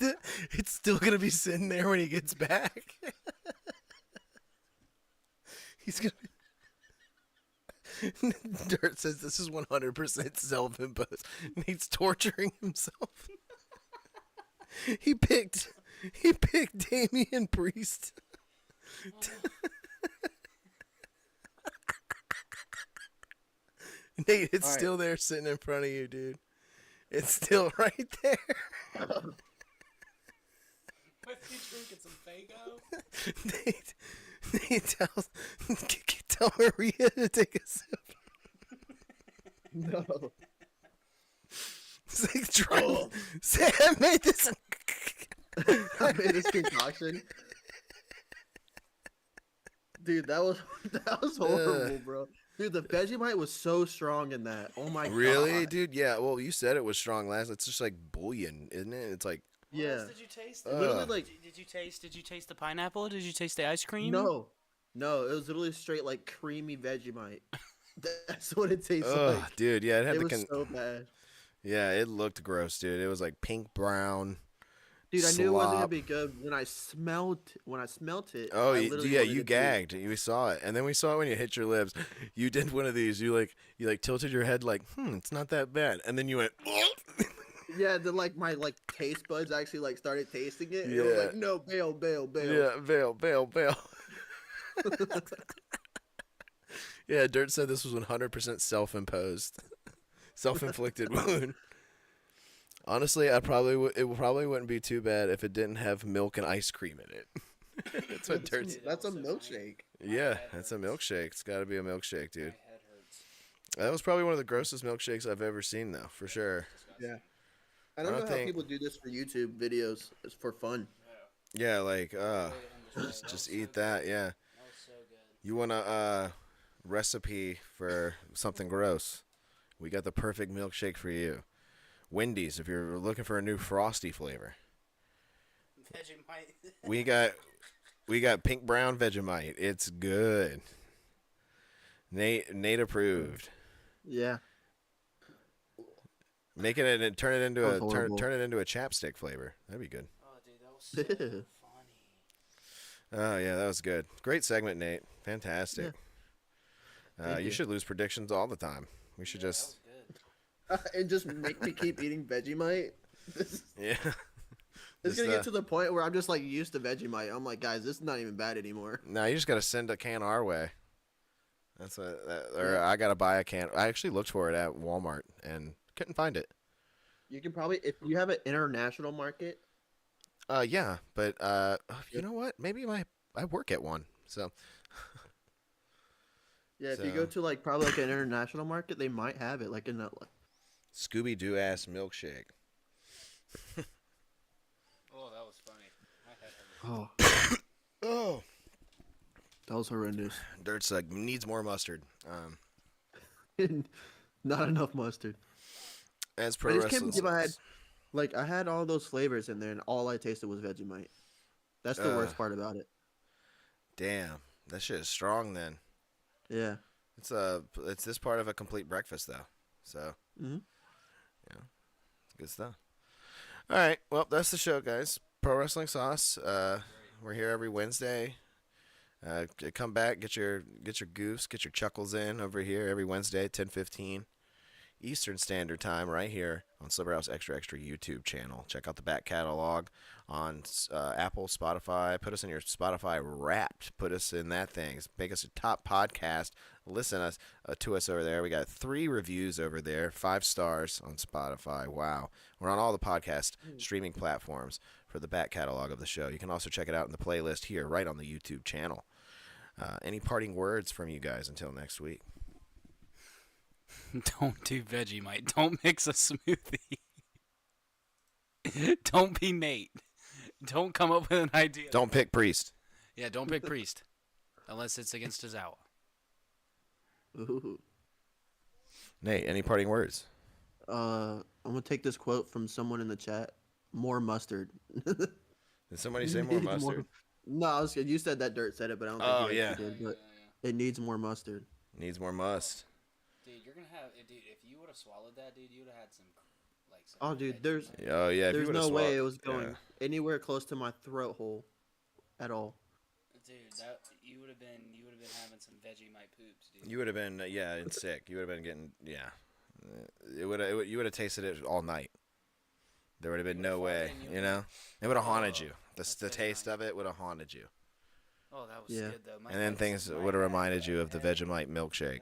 it's still gonna be sitting there when he gets back. He's gonna. Dirt says this is 100% self-imposed. Nate's torturing himself. He picked He picked Damian Priest. Nate, it's All right. still there sitting in front of you, dude. It's still right there. What's he drinking, some Faygo? Nate tell Maria to take a sip. No. It's like trying. Sam made this. I made this concoction. Dude, that was horrible, bro. Dude, the Vegemite was so strong in that. Oh my god. Really, dude? Yeah. Well, you said it was strong last. It's just like bouillon, isn't it? It's like What Yeah. else did you taste? Literally, like, Did you taste the pineapple? Did you taste the ice cream? no, it was literally straight like creamy Vegemite. That's what it tastes oh, like. dude. Yeah, it had It the was so bad. yeah, it looked gross, dude. It was like pink brown. Dude, I knew it wasn't gonna slop. be good when I smelt it. Oh, I yeah, literally yeah, wanted you to puke. gagged. We saw it, and then we saw it when you hit your lips. You did one of these. You tilted your head like, it's not that bad, and then you went. Yeah, then like my taste buds actually like started tasting it. And it was Yeah. like, no, bail. Yeah, bail. Yeah, Dirt said this was 100% self-imposed, self-inflicted wound. Honestly, it probably wouldn't be too bad if it didn't have milk and ice cream in it. That's what Dirt said. That's a milkshake. Yeah, that's a milkshake. It's got to be a milkshake, dude. That was probably one of the grossest milkshakes I've ever seen, though, for sure. Yeah. I don't know how people do this for YouTube videos. It's for fun. Yeah, like, just eat that, yeah. That was so good. You want a recipe for something gross? We got the perfect milkshake for you. Wendy's, if you're looking for a new frosty flavor. Vegemite. We got pink brown Vegemite. It's good. Nate approved. Yeah. Make it and turn it into Sounds a horrible. turn it into a chapstick flavor. That'd be good. Oh, dude, that was so funny. Oh yeah, that was good. Great segment, Nate. Fantastic. Thank You you. should lose predictions all the time. We should just And just make me keep eating Vegemite. yeah. It's Just, gonna get to the point where I'm just like used to Vegemite. I'm like, guys, this is not even bad anymore. No, you just gotta send a can our way. That's or I gotta buy a can. I actually looked for it at Walmart and couldn't find it. You can probably, if you have an international market. Yeah, but you know what? Maybe I work at one, so Yeah, if you go So- to like probably like an international market, they might have it like in that. Scooby Doo ass milkshake. Oh, that was funny. My head hurt. Oh, Oh, that was horrendous. Dirt's like needs more mustard. Not enough mustard. As I pro just can't wrestling. believe I had all those flavors in there, and all I tasted was Vegemite. That's the worst part about it. Damn, that shit is strong. Then Yeah. it's this part of a complete breakfast though. So Mhm. yeah, it's good stuff. All right, well that's the show, guys. Pro Wrestling Sauce. We're here every Wednesday. Come back, get your goofs, get your chuckles in over here every Wednesday, 10:15 Eastern Standard Time, right here on Slipperhouse Extra Extra YouTube channel. Check out the back catalog on Apple, Spotify. Put us in your Spotify Wrapped. Put us in that thing. Make us a top podcast. Listen to us over there. We got 3 reviews over there, 5 stars on Spotify. Wow, we're on all the podcast streaming platforms for the back catalog of the show. You can also check it out in the playlist here, right on the YouTube channel. Any parting words from you guys until next week? Don't do Vegemite. Don't mix a smoothie. Don't be Nate. Don't come up with an idea. Don't pick Priest. Yeah, don't pick Priest. Unless it's against Tozawa. Ooh. Nate, any parting words? I'm gonna take this quote from someone in the chat. More mustard. Did somebody say more mustard? No, I was, you said that Dirt said it, but I don't Oh, think he yeah. actually did. But it needs more mustard. Needs more must. Dude, you're gonna have. Dude, if you would have swallowed that, dude, you would have had some. Oh, dude, there's Oh yeah. if you there's would've no way swallowed- it was going yeah. anywhere close to my throat hole, at all. Dude, that you would have been having some Vegemite poops, dude. You would have been and sick. You would have been getting you would have tasted it all night. there would have been no way, you know? It would have haunted you. The taste of it would have haunted you. Oh, that was Yeah. good though. And then things would have reminded you of the Vegemite milkshake.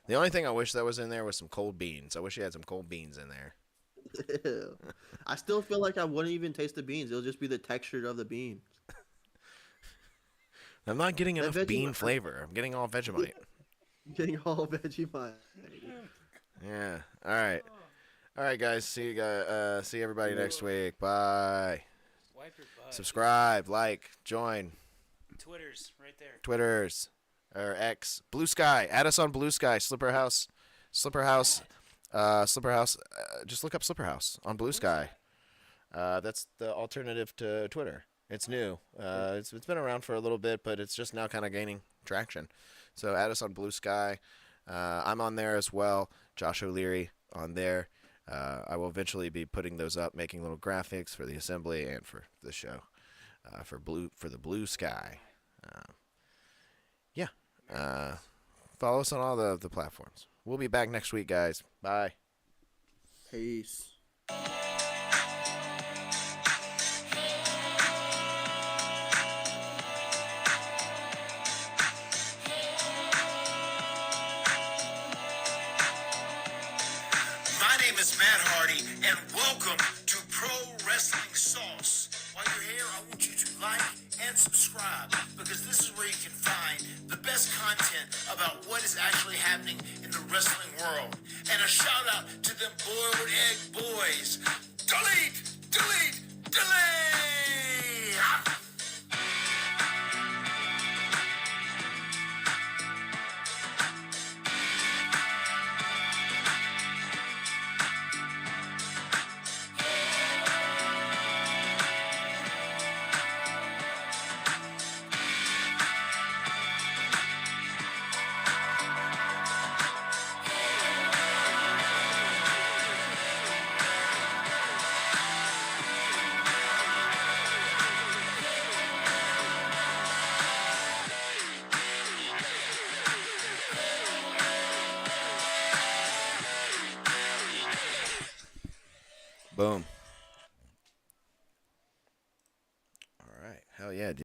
The only thing I wish that was in there was some cold beans. I wish you had some cold beans in there. Ew. I still feel like I wouldn't even taste the beans. It'll just be the texture of the bean. I'm not getting That enough bean Vegemite- flavor. I'm getting all Vegemite. Getting all Vegemite. Yeah. All right. All right, guys. See you guys. See everybody next week. Bye. Wipe your butt. Subscribe, like, join. Twitter's right there. Twitters or X, Blue Sky. Add us on Blue Sky. Slipper House. Just look up Slipper House on Blue Sky. That's the alternative to Twitter. It's new. It's been around for a little bit, but it's just now kind of gaining traction. So add us on Blue Sky. I'm on there as well. Josh O'Leary on there. I will eventually be putting those up, making little graphics for the assembly and for the show. For the Blue Sky. Follow us on all the platforms. We'll be back next week, guys. Bye. Peace. My name is Matt Hardy, and welcome to Pro Wrestling Sauce. While you're here, I want you to like and subscribe, because this is where you can find the best content about what is actually happening in the wrestling world. And a shout out to them boiled egg boys. Delete! Delete! Delete! Ah! Boom. All right. Hell yeah, dude.